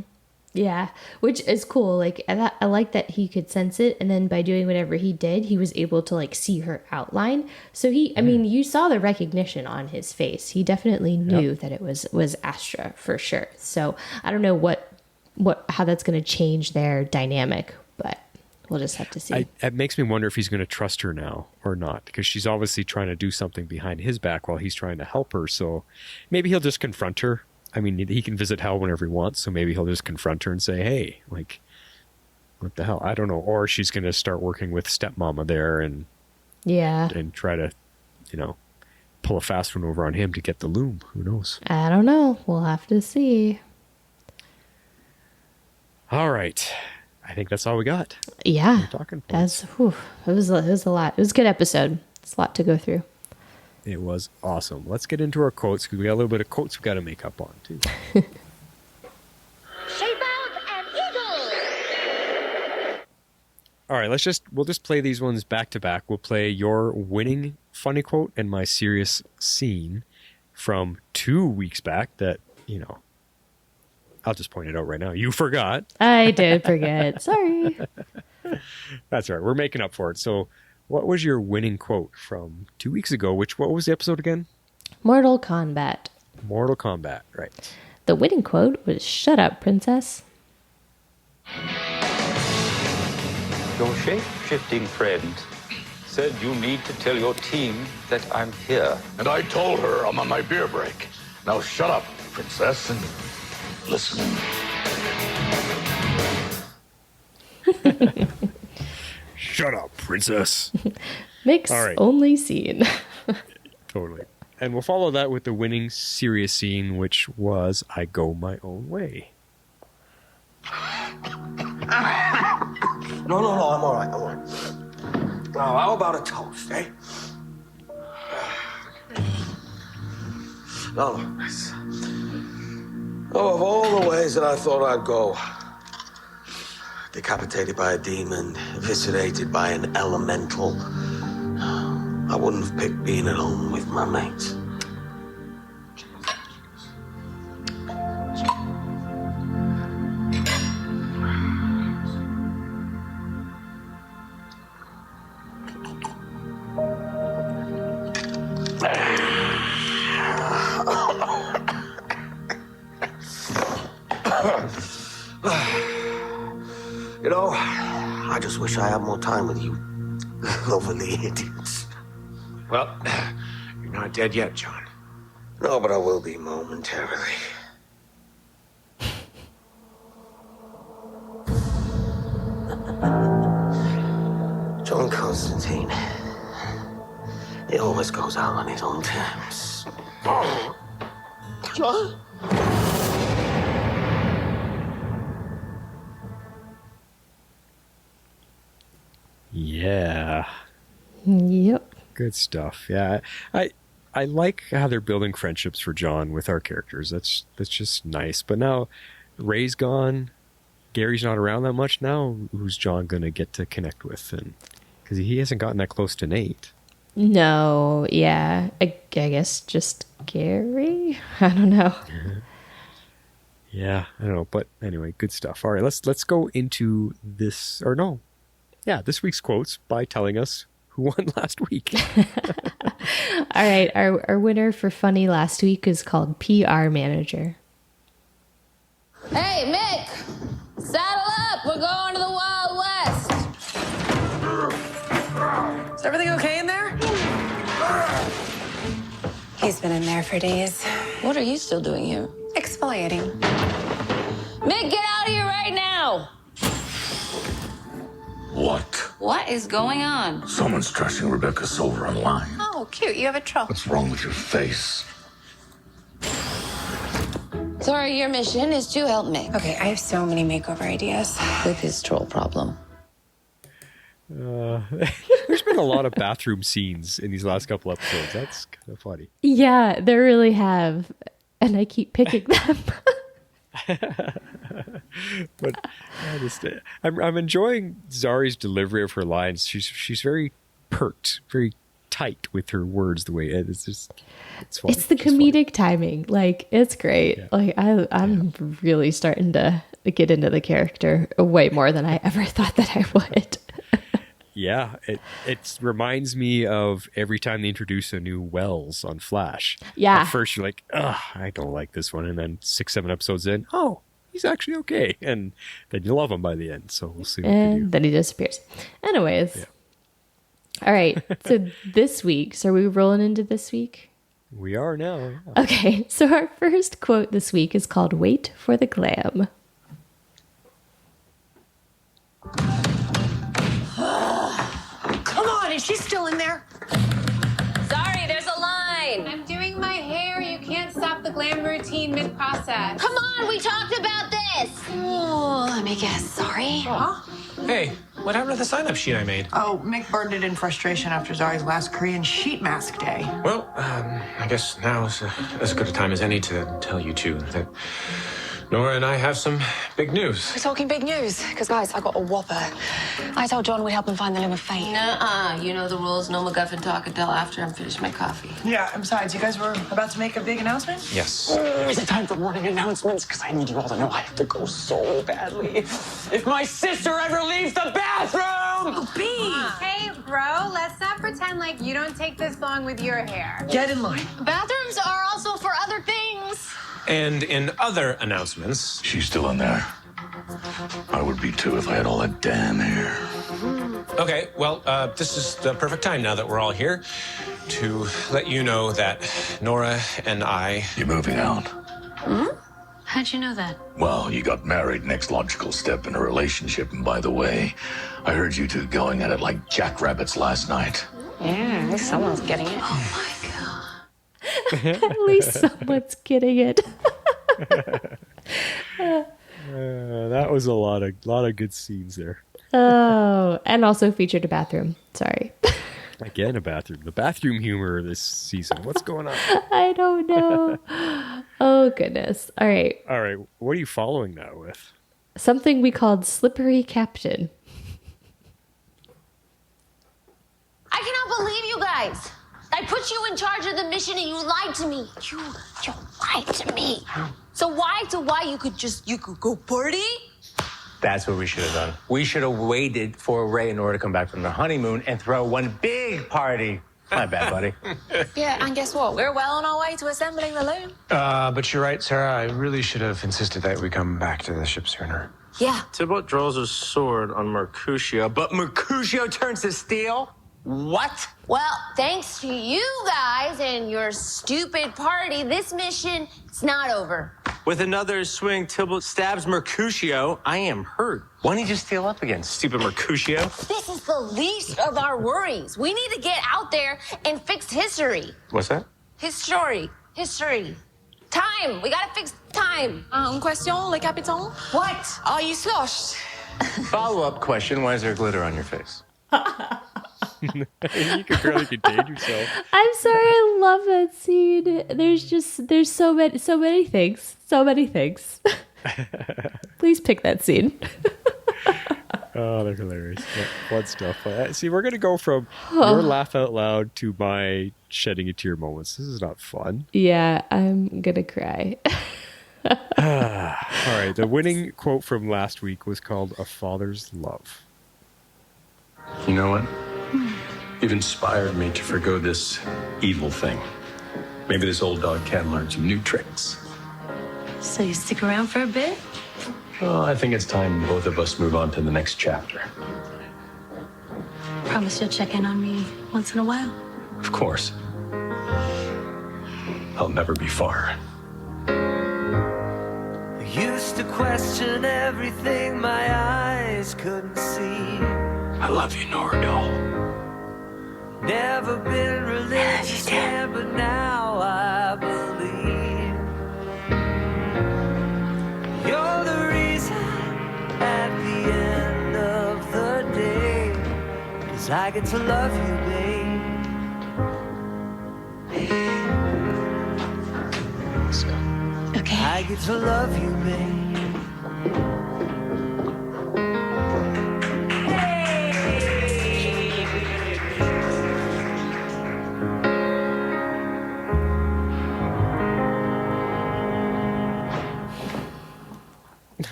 Yeah, which is cool. Like, I like that he could sense it, and then by doing whatever he did, he was able to like see her outline. So I mean, you saw the recognition on his face. He definitely knew that it was Astra for sure. So I don't know how that's going to change their dynamic, but we'll just have to see. It makes me wonder if he's going to trust her now or not, because she's obviously trying to do something behind his back while he's trying to help her. So maybe he'll just confront her. I mean, he can visit hell whenever he wants, so maybe he'll just confront her and say, "Hey, like, what the hell?" I don't know. Or she's going to start working with stepmama there and try to, pull a fast one over on him to get the loom. Who knows? I don't know. We'll have to see. All right. I think that's all we got. Yeah. Talking points. It was a lot. It was a good episode. It's a lot to go through. It was awesome. Let's get into our quotes, because we got a little bit of quotes we got to make up on, too. Shape out an eagle. All right, we'll just play these ones back to back. We'll play your winning funny quote and my serious scene from 2 weeks back that, I'll just point it out right now. You forgot. I did forget. Sorry. That's all right. We're making up for it. So what was your winning quote from 2 weeks ago? What was the episode again? Mortal Kombat. Mortal Kombat, right. The winning quote was, "Shut up, princess." Your shape-shifting friend said you need to tell your team that I'm here. And I told her I'm on my beer break. Now shut up, princess, and listen. Shut up, princess. Mix only scene. Totally. And we'll follow that with the winning serious scene, which was "I go my own way." No, I'm all right. Now, how about a toast, eh? No, miss. Oh, of all the ways that I thought I'd go, decapitated by a demon, eviscerated by an elemental, I wouldn't have picked being at home with my mates. You know, I just wish I had more time with you lovely idiots. Well, you're not dead yet, John. No, but I will be momentarily. John Constantine. He always goes out on his own terms. John? Yeah. Yep. Good stuff. Yeah. I like how they're building friendships for John with our characters. That's just nice. But now Ray's gone. Gary's not around that much now. Who's John going to get to connect with? And because he hasn't gotten that close to Nate. No, yeah. I guess just Gary? I don't know. Yeah, I don't know. But anyway, good stuff. All right, let's go into this, or no. Yeah, this week's quotes by telling us who won last week. All right, our winner for funny last week is called PR Manager. Hey, Mick! Saddle up! We're going to the Wild West! Is everything okay in there? He's been in there for days. What are you still doing here? Exfoliating. Mick, get out of here right now! What? What is going on? Someone's trashing Rebecca Silver online. Oh, cute. You have a troll. What's wrong with your face? Sorry, your mission is to help Mick. Okay, I have so many makeover ideas. With his troll problem. There's been a lot of bathroom scenes in these last couple episodes. That's kind of funny. Yeah, they really have. And I keep picking them. But I'm enjoying Zari's delivery of her lines. She's very pert, very tight with her words. The way it's just it's fun. It's the comedic timing. Like, it's great. Yeah. Like I'm really starting to get into the character way more than I ever thought that I would. Yeah, it reminds me of every time they introduce a new Wells on Flash. Yeah. At first you're like, ugh, I don't like this one. And then 6-7 episodes in, oh, he's actually okay. And then you love him by the end. So we'll see what they do. And then he disappears. Anyways. Yeah. All right. So this week, so are we rolling into this week? We are now. Yeah. Okay. So our first quote this week is called Wait for the Glam. Come on, is she still in there? Sorry, there's a line. I'm doing my hair. You can't stop the glam routine mid-process. Come on, we talked about this. Oh, let me guess. Sorry. Huh? Hey, what happened to the sign-up sheet I made? Oh, Mick burned it in frustration after Zari's last Korean sheet mask day. Well, I guess now is as good a time as any to tell you two that Nora and I have some big news. We're talking big news, because, guys, I got a whopper. I told John we'd help him find the limb of fate. Nuh-uh. You know the rules. No MacGuffin talk until after I'm finished my coffee. Yeah, and besides, you guys were about to make a big announcement? Yes. Is it time for morning announcements? Because I need you all to know I have to go so badly. If my sister ever leaves the bathroom! Oh, B! Hey, bro, let's not pretend like you don't take this long with your hair. Get in line. Bathrooms are also for other things. And in other announcements... She's still in there. I would be too if I had all that damn hair. Okay, well, this is the perfect time now that we're all here to let you know that Nora and I... You're moving out. Hmm? How'd you know that? Well, you got married, next logical step in a relationship. And by the way, I heard you two going at it like jackrabbits last night. Yeah, at least someone's getting it. Oh, my God. At least someone's getting it. That was a lot of good scenes there. Oh, and also featured a bathroom. Sorry. Again, a bathroom. The bathroom humor this season. What's going on? I don't know. Oh, goodness. All right. All right. What are you following that with? Something we called Slippery Captain. I cannot believe you guys. I put you in charge of the mission and you lied to me. You lied to me. So why you could go party? That's what we should have done. We should have waited for Ray and Nora to come back from their honeymoon and throw one big party. My bad, buddy. Yeah, and guess what? We're well on our way to assembling the loom. But you're right, Sarah. I really should have insisted that we come back to the ship sooner. Yeah. Tybalt draws a sword on Mercutio, but Mercutio turns to steel? What? Well, thanks to you guys and your stupid party, this mission is not over. with another swing, Tybalt stabs Mercutio. I am hurt. Why don't you just steal up again, stupid Mercutio? This is the least of our worries. We need to get out there and fix history. What's that? History. Time. We gotta fix time. Question, le capitaine? What? Are you sloshed? Follow-up question, why is there glitter on your face? You can barely contain yourself. I'm sorry, I love that scene. There's so many things. Please pick that scene. Oh, they're hilarious. Fun stuff. See, we're going to go from your laugh out loud to my shedding a tear moments. This is not fun. Yeah, I'm going to cry. All right. The winning quote from last week was called A Father's Love. You know what? You've inspired me to forgo this evil thing. Maybe this old dog can learn some new tricks. So you stick around for a bit? Oh, I think it's time both of us move on to the next chapter. Promise you'll check in on me once in a while. Of course. I'll never be far. I used to question everything my eyes couldn't see. I love you, Nora doll. Never been religious, yeah, but now I believe you're the reason at the end of the day, 'cause I get to love you, babe. Okay. I get to love you, babe.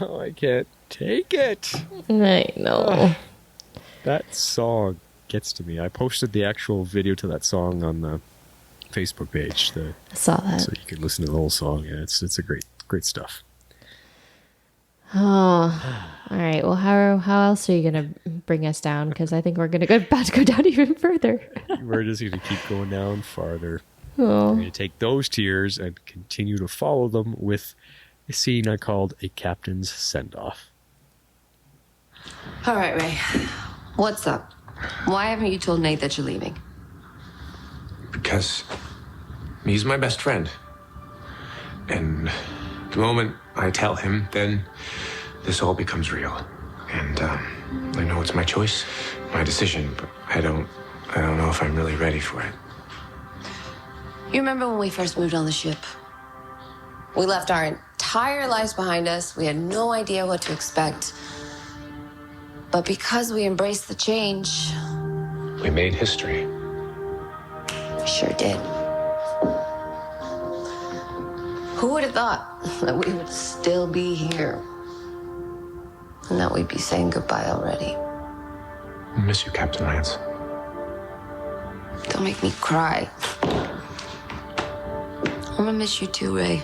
No, I can't take it. I know. That song gets to me. I posted the actual video to that song on the Facebook page. I saw that. So you can listen to the whole song. Yeah, it's a great stuff. Oh, all right. Well, how else are you going to bring us down? Because I think we're going to about to go down even further. We're just going to keep going down farther. Oh. We're going to take those tears and continue to follow them with a scene I called A Captain's Send-Off. All right, Ray. What's up? Why haven't you told Nate that you're leaving? Because he's my best friend. And the moment I tell him, then this all becomes real. And I know it's my choice, my decision, but I don't know if I'm really ready for it. You remember when we first moved on the ship? We left our entire lives behind us. We had no idea what to expect. But because we embraced the change, We made history. we sure did. Who would have thought that we would still be here? And that we'd be saying goodbye already. I miss you, Captain Lance. Don't make me cry. I'm gonna miss you too, Ray.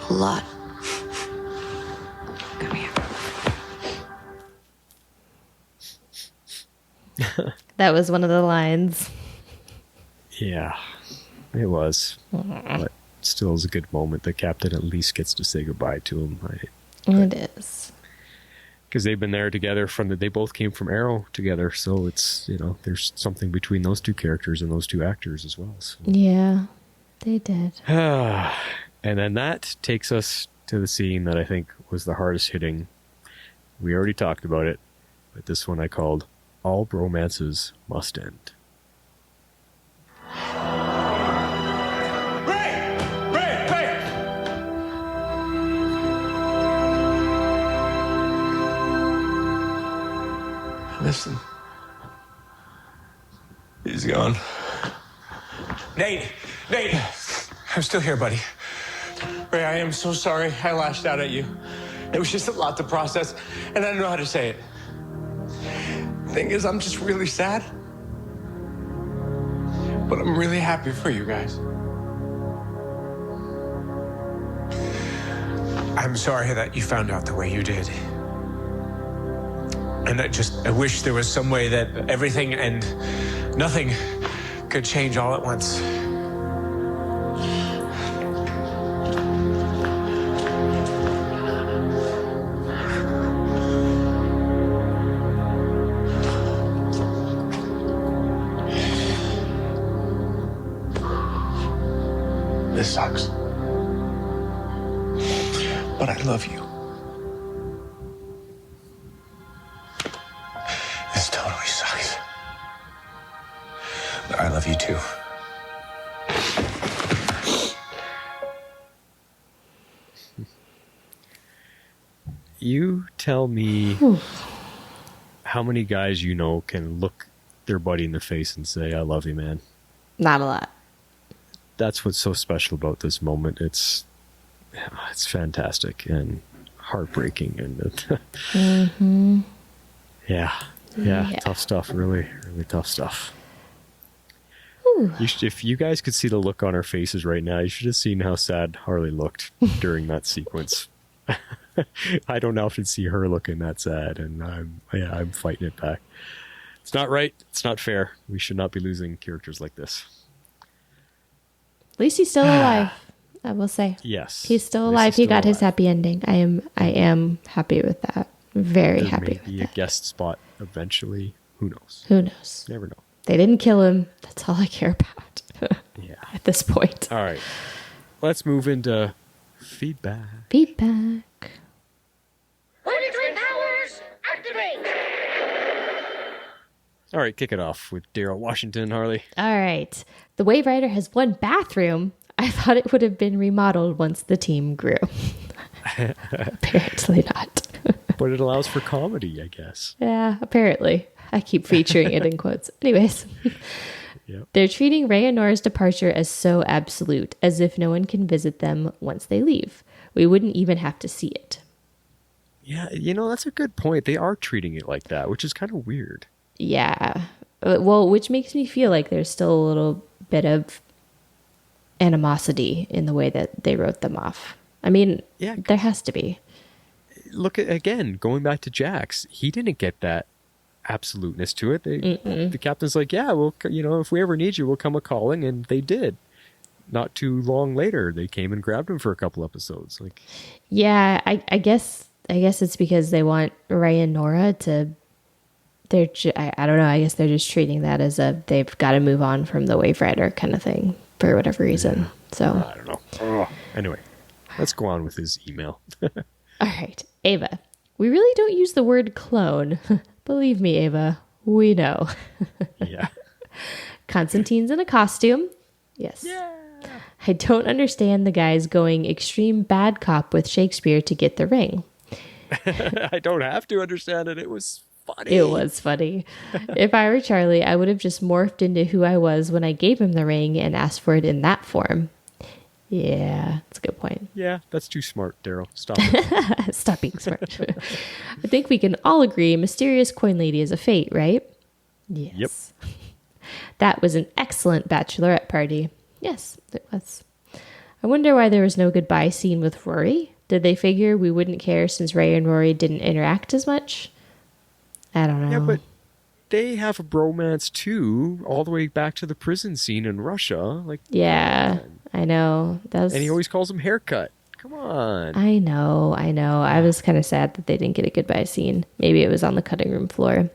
A lot. Come here. That was one of the lines. Yeah, it was. But still is a good moment. The captain at least gets to say goodbye to him. It is. Because they've been there together they both came from Arrow together. So it's, there's something between those two characters and those two actors as well. So. Yeah, they did. And then that takes us to the scene that I think was the hardest hitting. We already talked about it. But this one I called All Bromances Must End. Listen. He's gone. Nate! I'm still here, buddy. Ray, I am so sorry I lashed out at you. It was just a lot to process, and I don't know how to say it. Thing is, I'm just really sad. But I'm really happy for you guys. I'm sorry that you found out the way you did. And I wish there was some way that everything and nothing could change all at once. This sucks. But I love you. This totally sucks. But I love you too. You tell me how many guys you know can look their buddy in the face and say, I love you, man. Not a lot. That's what's so special about this moment. It's fantastic and heartbreaking. And yeah, tough stuff. Really, really tough stuff. If you guys could see the look on our faces right now, you should have seen how sad Harley looked during that sequence. I don't often see her looking that sad, and I'm fighting it back. It's not right. It's not fair. We should not be losing characters like this. At least he's still alive, I will say. Yes. He's still alive. He got his happy ending. I am happy with that. Very happy with maybe a guest spot eventually. Who knows? Who knows? Never know. They didn't kill him. That's all I care about. Yeah. At this point. All right. Let's move into feedback. Feedback. 43 powers, activate! All right, kick it off with Daryl Washington, Harley. All right. The Waverider has one bathroom. I thought it would have been remodeled once the team grew. Apparently not. But it allows for comedy, I guess. Yeah, apparently. I keep featuring it in quotes. Anyways. Yep. They're treating Ray and Nora's departure as so absolute, as if no one can visit them once they leave. We wouldn't even have to see it. Yeah, that's a good point. They are treating it like that, which is kind of weird. Yeah. Well, which makes me feel like there's still a little bit of animosity in the way that they wrote them off. I mean, there has to be. Look at, again, going back to Jax, he didn't get that absoluteness to it. The captain's like, yeah, well, if we ever need you, we'll come a-calling, and they did. Not too long later, they came and grabbed him for a couple episodes. Like, yeah, I guess it's because they want Ray and Nora to. I don't know. I guess they're just treating that as they've got to move on from the Waverider kind of thing for whatever reason. Yeah. So I don't know. Anyway, let's go on with his email. All right, Ava. We really don't use the word clone. Believe me, Ava, we know. Yeah. Constantine's in a costume. Yes. Yeah. I don't understand the guys going extreme bad cop with Shakespeare to get the ring. I don't have to understand it. It was funny. It was funny. If I were Charlie, I would have just morphed into who I was when I gave him the ring and asked for it in that form. Yeah, that's a good point. Yeah, that's too smart, Daryl. Stop it. Stop being smart. I think we can all agree Mysterious Coin Lady is a fate, right? Yes. Yep. That was an excellent bachelorette party. Yes, it was. I wonder why there was no goodbye scene with Rory. Did they figure we wouldn't care since Ray and Rory didn't interact as much? I don't know. Yeah, but they have a bromance too, all the way back to the prison scene in Russia. Like, yeah, I know. And he always calls him haircut. Come on. I know. I was kind of sad that they didn't get a goodbye scene. Maybe it was on the cutting room floor.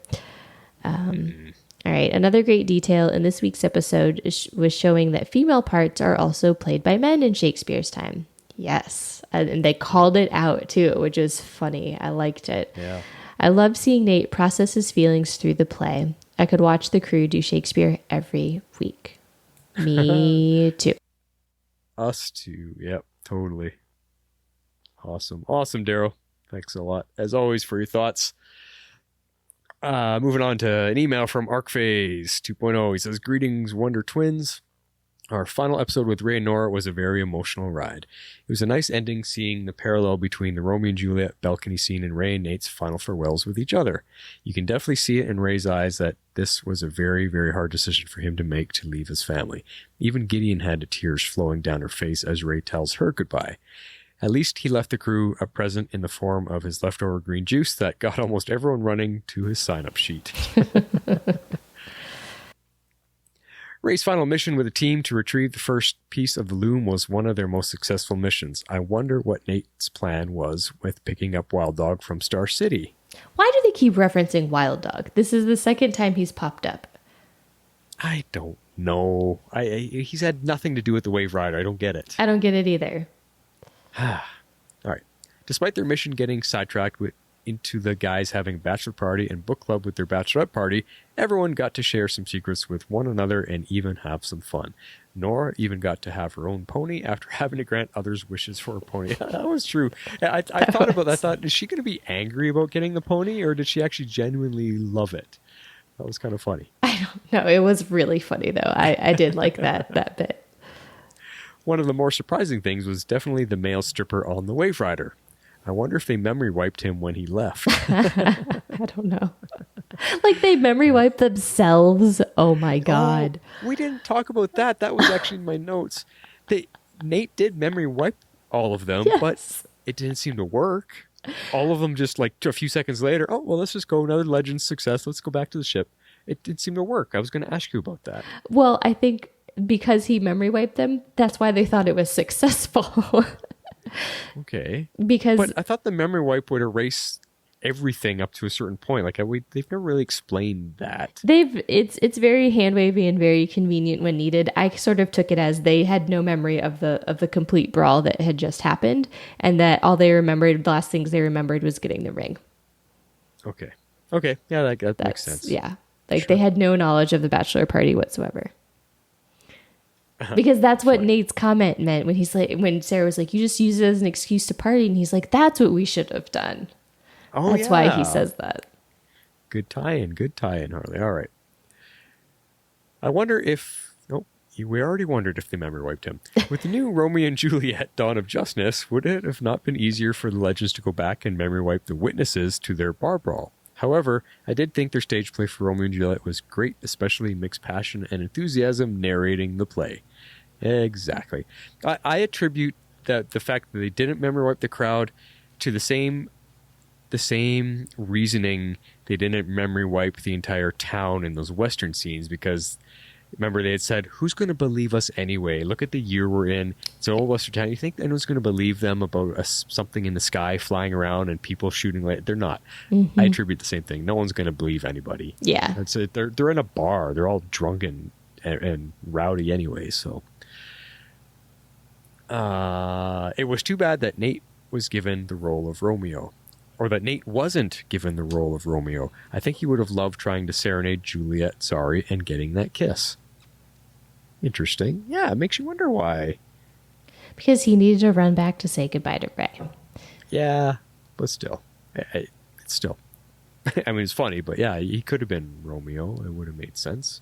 All right. Another great detail in this week's episode was showing that female parts are also played by men in Shakespeare's time. Yes. And they called it out too, which is funny. I liked it. Yeah. I love seeing Nate process his feelings through the play. I could watch the crew do Shakespeare every week. Me too. Us too. Yep, totally. Awesome, Daryl. Thanks a lot, as always, for your thoughts. Moving on to an email from ArcPhase 2.0. He says, "Greetings, Wonder Twins. Our final episode with Ray and Nora was a very emotional ride. It was a nice ending seeing the parallel between the Romeo and Juliet balcony scene and Ray and Nate's final farewells with each other. You can definitely see it in Ray's eyes that this was a very, very hard decision for him to make to leave his family. Even Gideon had tears flowing down her face as Ray tells her goodbye. At least he left the crew a present in the form of his leftover green juice that got almost everyone running to his sign-up sheet." Ray's final mission with the team to retrieve the first piece of the loom was one of their most successful missions. I wonder what Nate's plan was with picking up Wild Dog from Star City. Why do they keep referencing Wild Dog? This is the second time he's popped up. I don't know. He's had nothing to do with the Waverider. I don't get it. I don't get it either. All right. Despite their mission getting sidetracked into the guys having a bachelor party and book club with their bachelorette party, everyone got to share some secrets with one another and even have some fun. Nora even got to have her own pony after having to grant others' wishes for a pony. That was true. I thought about that. I thought, is she going to be angry about getting the pony, or did she actually genuinely love it? That was kind of funny. I don't know. It was really funny, though. I did like that bit. One of the more surprising things was definitely the male stripper on the Waverider. I wonder if they memory wiped him when he left. I don't know. Like they memory wiped themselves. Oh my God. Oh, we didn't talk about that. That was actually in my notes. Nate did memory wipe all of them, but it didn't seem to work. All of them just like a few seconds later, oh, well, let's just go. Another Legends success. Let's go back to the ship. It didn't seem to work. I was going to ask you about that. Well, I think because he memory wiped them, that's why they thought it was successful. Okay. But I thought the memory wipe would erase everything up to a certain point. Like they've never really explained that. It's very hand wavy and very convenient when needed. I sort of took it as they had no memory of the complete brawl that had just happened, and that all they remembered, the last things they remembered, was getting the ring. Okay. Yeah, that makes sense. Yeah. Like they had no knowledge of the bachelor party whatsoever. Because that's what Nate's comment meant when when Sarah was like, "You just use it as an excuse to party," and he's like, "That's what we should have done." Oh, that's why he says that. Good tie-in, Harley. All right. I wonder if we already wondered if they memory wiped him. With the new Romeo and Juliet Dawn of Justness, would it have not been easier for the Legends to go back and memory wipe the witnesses to their bar brawl? However, I did think their stage play for Romeo and Juliet was great, especially mixed passion and enthusiasm narrating the play. Exactly. I attribute the fact that they didn't memory wipe the crowd to the same reasoning they didn't memory wipe the entire town in those Western scenes, because remember they had said, who's going to believe us anyway? Look at the year we're in. It's an old Western town. You think anyone's going to believe them about something in the sky flying around and people shooting light? They're not. Mm-hmm. I attribute the same thing. No one's going to believe anybody. Yeah. That's it. They're in a bar. They're all drunken and rowdy anyway, so... it was too bad that Nate was given the role of Romeo, or that Nate wasn't given the role of Romeo. I think he would have loved trying to serenade Juliet, Zari, and getting that kiss. Interesting. Yeah, it makes you wonder why. Because he needed to run back to say goodbye to Ray. Yeah, but still. It's still. I mean, it's funny, but yeah, he could have been Romeo. It would have made sense.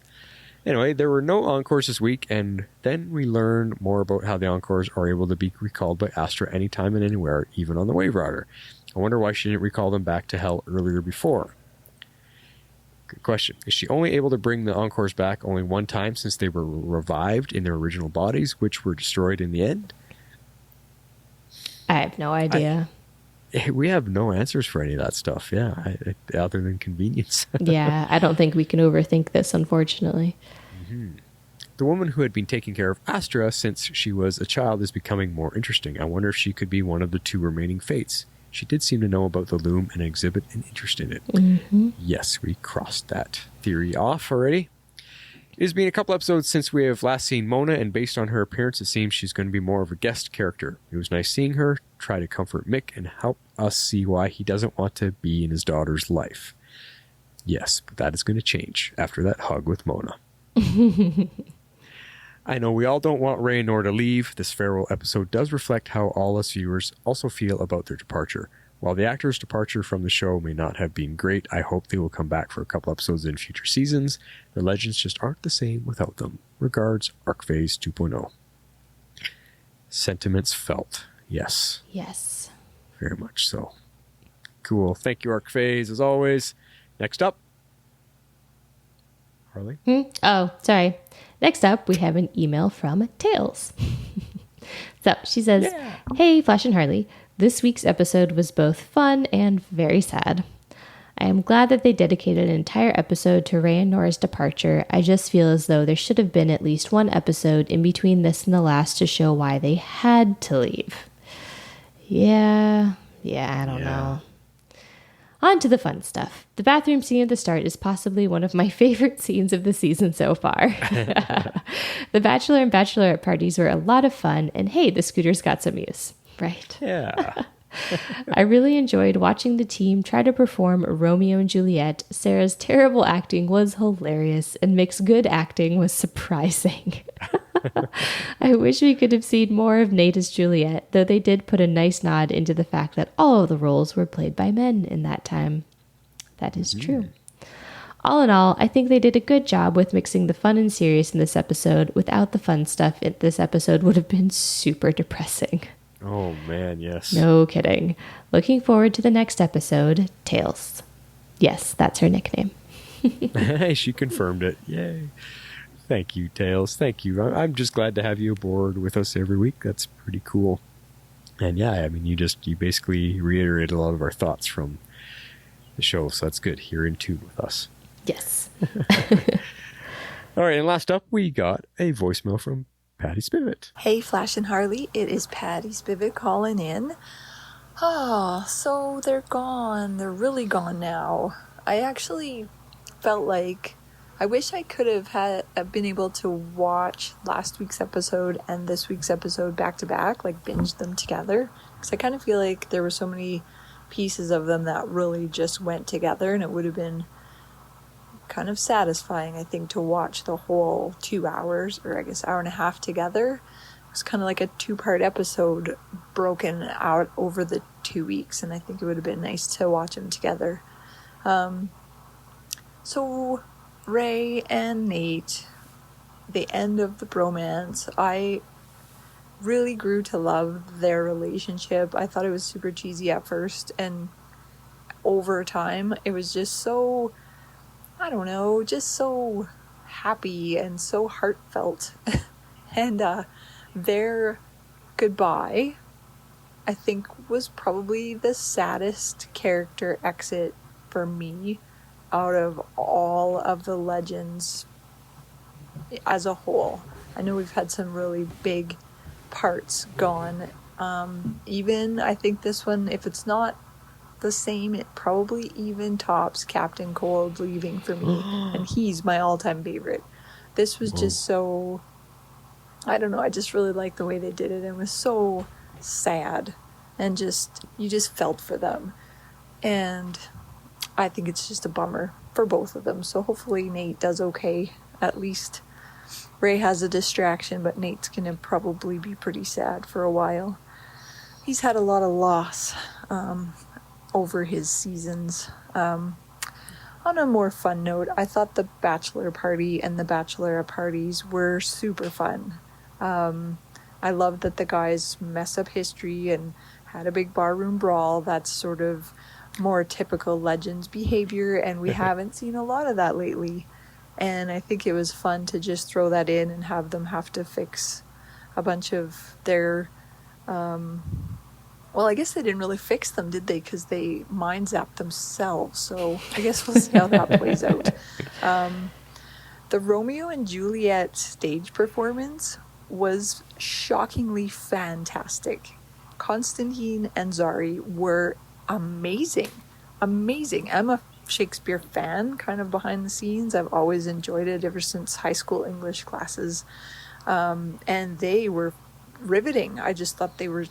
Anyway, there were no encores this week, and then we learn more about how the encores are able to be recalled by Astra anytime and anywhere, even on the Waverider. I wonder why she didn't recall them back to Hell earlier before. Good question. Is she only able to bring the encores back only one time since they were revived in their original bodies, which were destroyed in the end? I have no idea. We have no answers for any of that stuff, yeah, other than convenience. Yeah, I don't think we can overthink this, unfortunately. Mm-hmm. The woman who had been taking care of Astra since she was a child is becoming more interesting. I wonder if she could be one of the two remaining fates. She did seem to know about the loom and exhibit an interest in it. Mm-hmm. Yes, we crossed that theory off already. It has been a couple episodes since we have last seen Mona, and based on her appearance, it seems she's going to be more of a guest character. It was nice seeing her try to comfort Mick and help us see why he doesn't want to be in his daughter's life. Yes, but that is going to change after that hug with Mona. I know we all don't want Ray and Nora to leave. This farewell episode does reflect how all us viewers also feel about their departure. While the actor's departure from the show may not have been great, I hope they will come back for a couple episodes in future seasons. The legends just aren't the same without them. Regards, ArcPhase 2.0. Sentiments felt. Yes. Yes. Very much so. Cool. Thank you, ArcPhase, as always. Next up. Harley? Oh, sorry. Next up, we have an email from Tails. So she says, Hey, Flash and Harley. This week's episode was both fun and very sad. I am glad that they dedicated an entire episode to Ray and Nora's departure. I just feel as though there should have been at least one episode in between this and the last to show why they had to leave. Yeah, I don't know. On to the fun stuff. The bathroom scene at the start is possibly one of my favorite scenes of the season so far. The Bachelor and Bachelorette parties were a lot of fun, and hey, the scooters got some use. Right. Yeah. I really enjoyed watching the team try to perform Romeo and Juliet. Sarah's terrible acting was hilarious, and Mick's good acting was surprising. I wish we could have seen more of Nate as Juliet, though they did put a nice nod into the fact that all of the roles were played by men in that time. That is true. All in all, I think they did a good job with mixing the fun and serious in this episode. Without the fun stuff, this episode would have been super depressing. Oh, man, yes. No kidding. Looking forward to the next episode, Tails. Yes, that's her nickname. Hey, she confirmed it. Yay. Thank you, Tails. Thank you. I'm just glad to have you aboard with us every week. That's pretty cool. And yeah, I mean, you basically reiterated a lot of our thoughts from the show, so that's good. You're in tune with us. Yes. All right, and last up, we got a voicemail from Patty Spivot. Hey, Flash and Harley. It is Patty Spivot calling in. Oh, so they're gone. They're really gone now. I actually felt like I wish I could have been able to watch last week's episode and this week's episode back to back, like binge them together. Because I kind of feel like there were so many pieces of them that really just went together, and it would have been kind of satisfying, I think, to watch the whole 2 hours, or I guess hour and a half together. It was kind of like a 2-part episode broken out over the 2 weeks, and I think it would have been nice to watch them together. So Ray and Nate, the end of the bromance, I really grew to love their relationship. I thought it was super cheesy at first, and over time it was just so, I don't know, just so happy and so heartfelt. And their goodbye, I think, was probably the saddest character exit for me out of all of the legends as a whole. I know we've had some really big parts gone. Even, I think this one, if it's not the same, it probably even tops Captain Cold leaving for me. And he's my all-time favorite. This was just so, I don't know, I just really liked the way they did it. It was so sad. And you just felt for them. And I think it's just a bummer for both of them. So hopefully Nate does okay. At least Ray has a distraction, but Nate's gonna probably be pretty sad for a while. He's had a lot of loss over his seasons. On a more fun note, I thought the bachelor party and the bachelorette parties were super fun. I love that the guys mess up history and had a big barroom brawl. That's sort of more typical Legends behavior, and we haven't seen a lot of that lately. And I think it was fun to just throw that in and have them have to fix a bunch of their well, I guess they didn't really fix them, did they? Because they mind zapped themselves. So I guess we'll see how that plays out. The Romeo and Juliet stage performance was shockingly fantastic. Constantine and Zari were amazing. I'm a Shakespeare fan kind of behind the scenes. I've always enjoyed it ever since high school English classes. And they were riveting. I just thought they were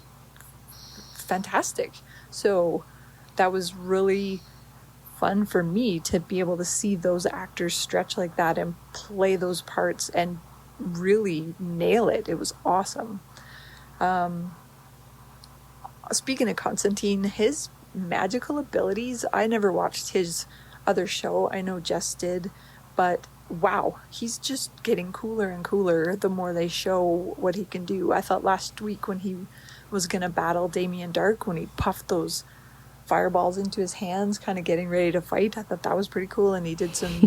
fantastic. So that was really fun for me to be able to see those actors stretch like that and play those parts and really nail it. It was awesome. Speaking of Constantine, his magical abilities, I never watched his other show. I know Jess did, but wow, he's just getting cooler and cooler the more they show what he can do. I thought last week when he was going to battle Damien Dark, when he puffed those fireballs into his hands, kind of getting ready to fight, I thought that was pretty cool, and he did some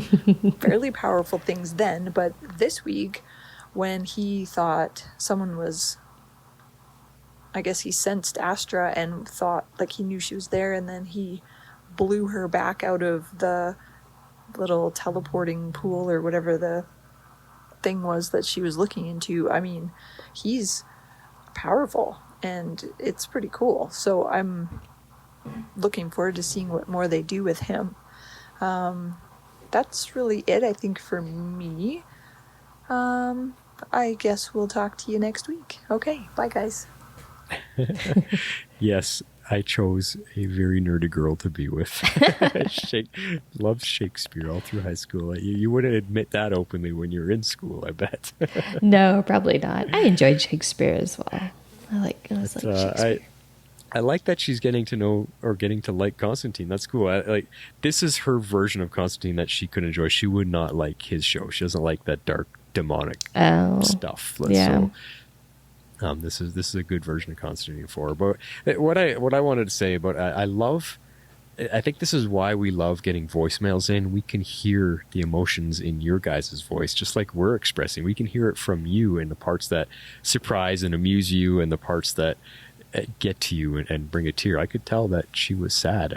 fairly powerful things then. But this week, when he thought someone was, I guess he sensed Astra and thought like he knew she was there, and then he blew her back out of the little teleporting pool or whatever the thing was that she was looking into. I mean, he's powerful and it's pretty cool. So I'm looking forward to seeing what more they do with him. That's really it, I think, for me. I guess we'll talk to you next week. Okay, bye guys. Yes, I chose a very nerdy girl to be with. Loved Shakespeare all through high school. You wouldn't admit that openly when you're in school, I bet. No, probably not. I enjoyed Shakespeare as well. I was like Shakespeare. I like that she's getting to know or getting to like Constantine. That's cool. This is her version of Constantine that she could enjoy. She would not like his show. She doesn't like that dark, demonic stuff. Yeah. So, this is a good version of Constantine for her. But what I wanted to say about I think this is why we love getting voicemails in. We can hear the emotions in your guys' voice, just like we're expressing. We can hear it from you in the parts that surprise and amuse you, and the parts that get to you and bring a tear. I could tell that she was sad.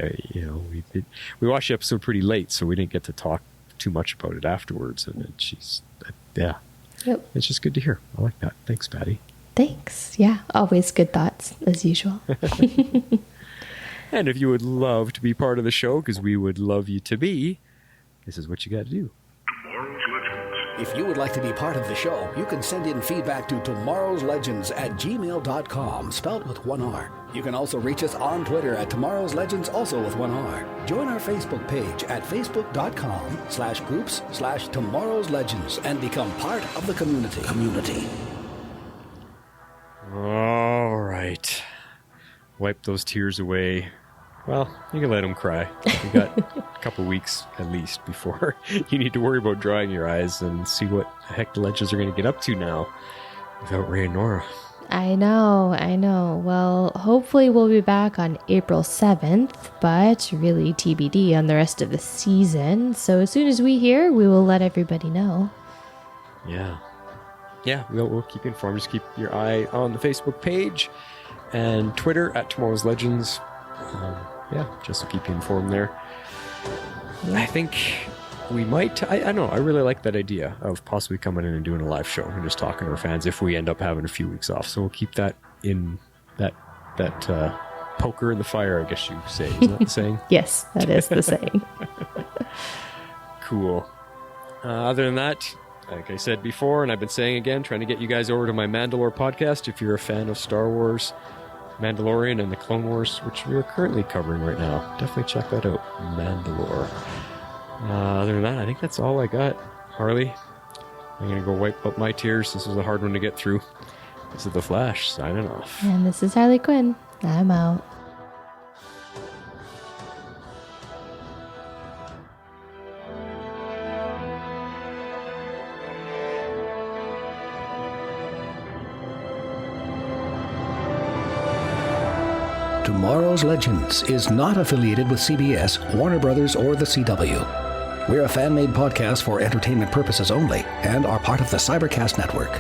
We watched the episode pretty late, so we didn't get to talk too much about it afterwards. And she's Yep. It's just good to hear. I like that. Thanks, Patty. Thanks. Yeah, always good thoughts, as usual. And if you would love to be part of the show, because we would love you to be, this is what you got to do. If you would like to be part of the show, you can send in feedback to tomorrowslegends@gmail.com, spelled with one R. You can also reach us on Twitter at Tomorrow's Legends, also with one R. Join our Facebook page at facebook.com/groups/Tomorrow's Legends and become part of the community. All right. Wipe those tears away. Well, you can let them cry. You got a couple weeks at least before you need to worry about drying your eyes and see what the heck the Legends are going to get up to now without Ray and Nora. I know. Well, hopefully we'll be back on April 7th, but really TBD on the rest of the season. So as soon as we hear, we will let everybody know. Yeah, we'll keep you informed. Just keep your eye on the Facebook page and Twitter at Tomorrow's Legends. Just to keep you informed there. Yeah. I think we might, I don't know, I really like that idea of possibly coming in and doing a live show and just talking to our fans if we end up having a few weeks off. So we'll keep that in that poker in the fire, I guess you say. Isn't that the saying? Yes, that is the saying. Cool. Other than that, like I said before, and I've been saying again, trying to get you guys over to my Mandalore podcast if you're a fan of Star Wars, Mandalorian, and the Clone Wars, which we are currently covering right now. Definitely check that out, Mandalore. Other than that, I think that's all I got. Harley, I'm going to go wipe up my tears. This was a hard one to get through. This is The Flash, signing off. And this is Harley Quinn. I'm out. Tomorrow's Legends is not affiliated with CBS, Warner Brothers, or the CW. We're a fan-made podcast for entertainment purposes only and are part of the Cybercast Network.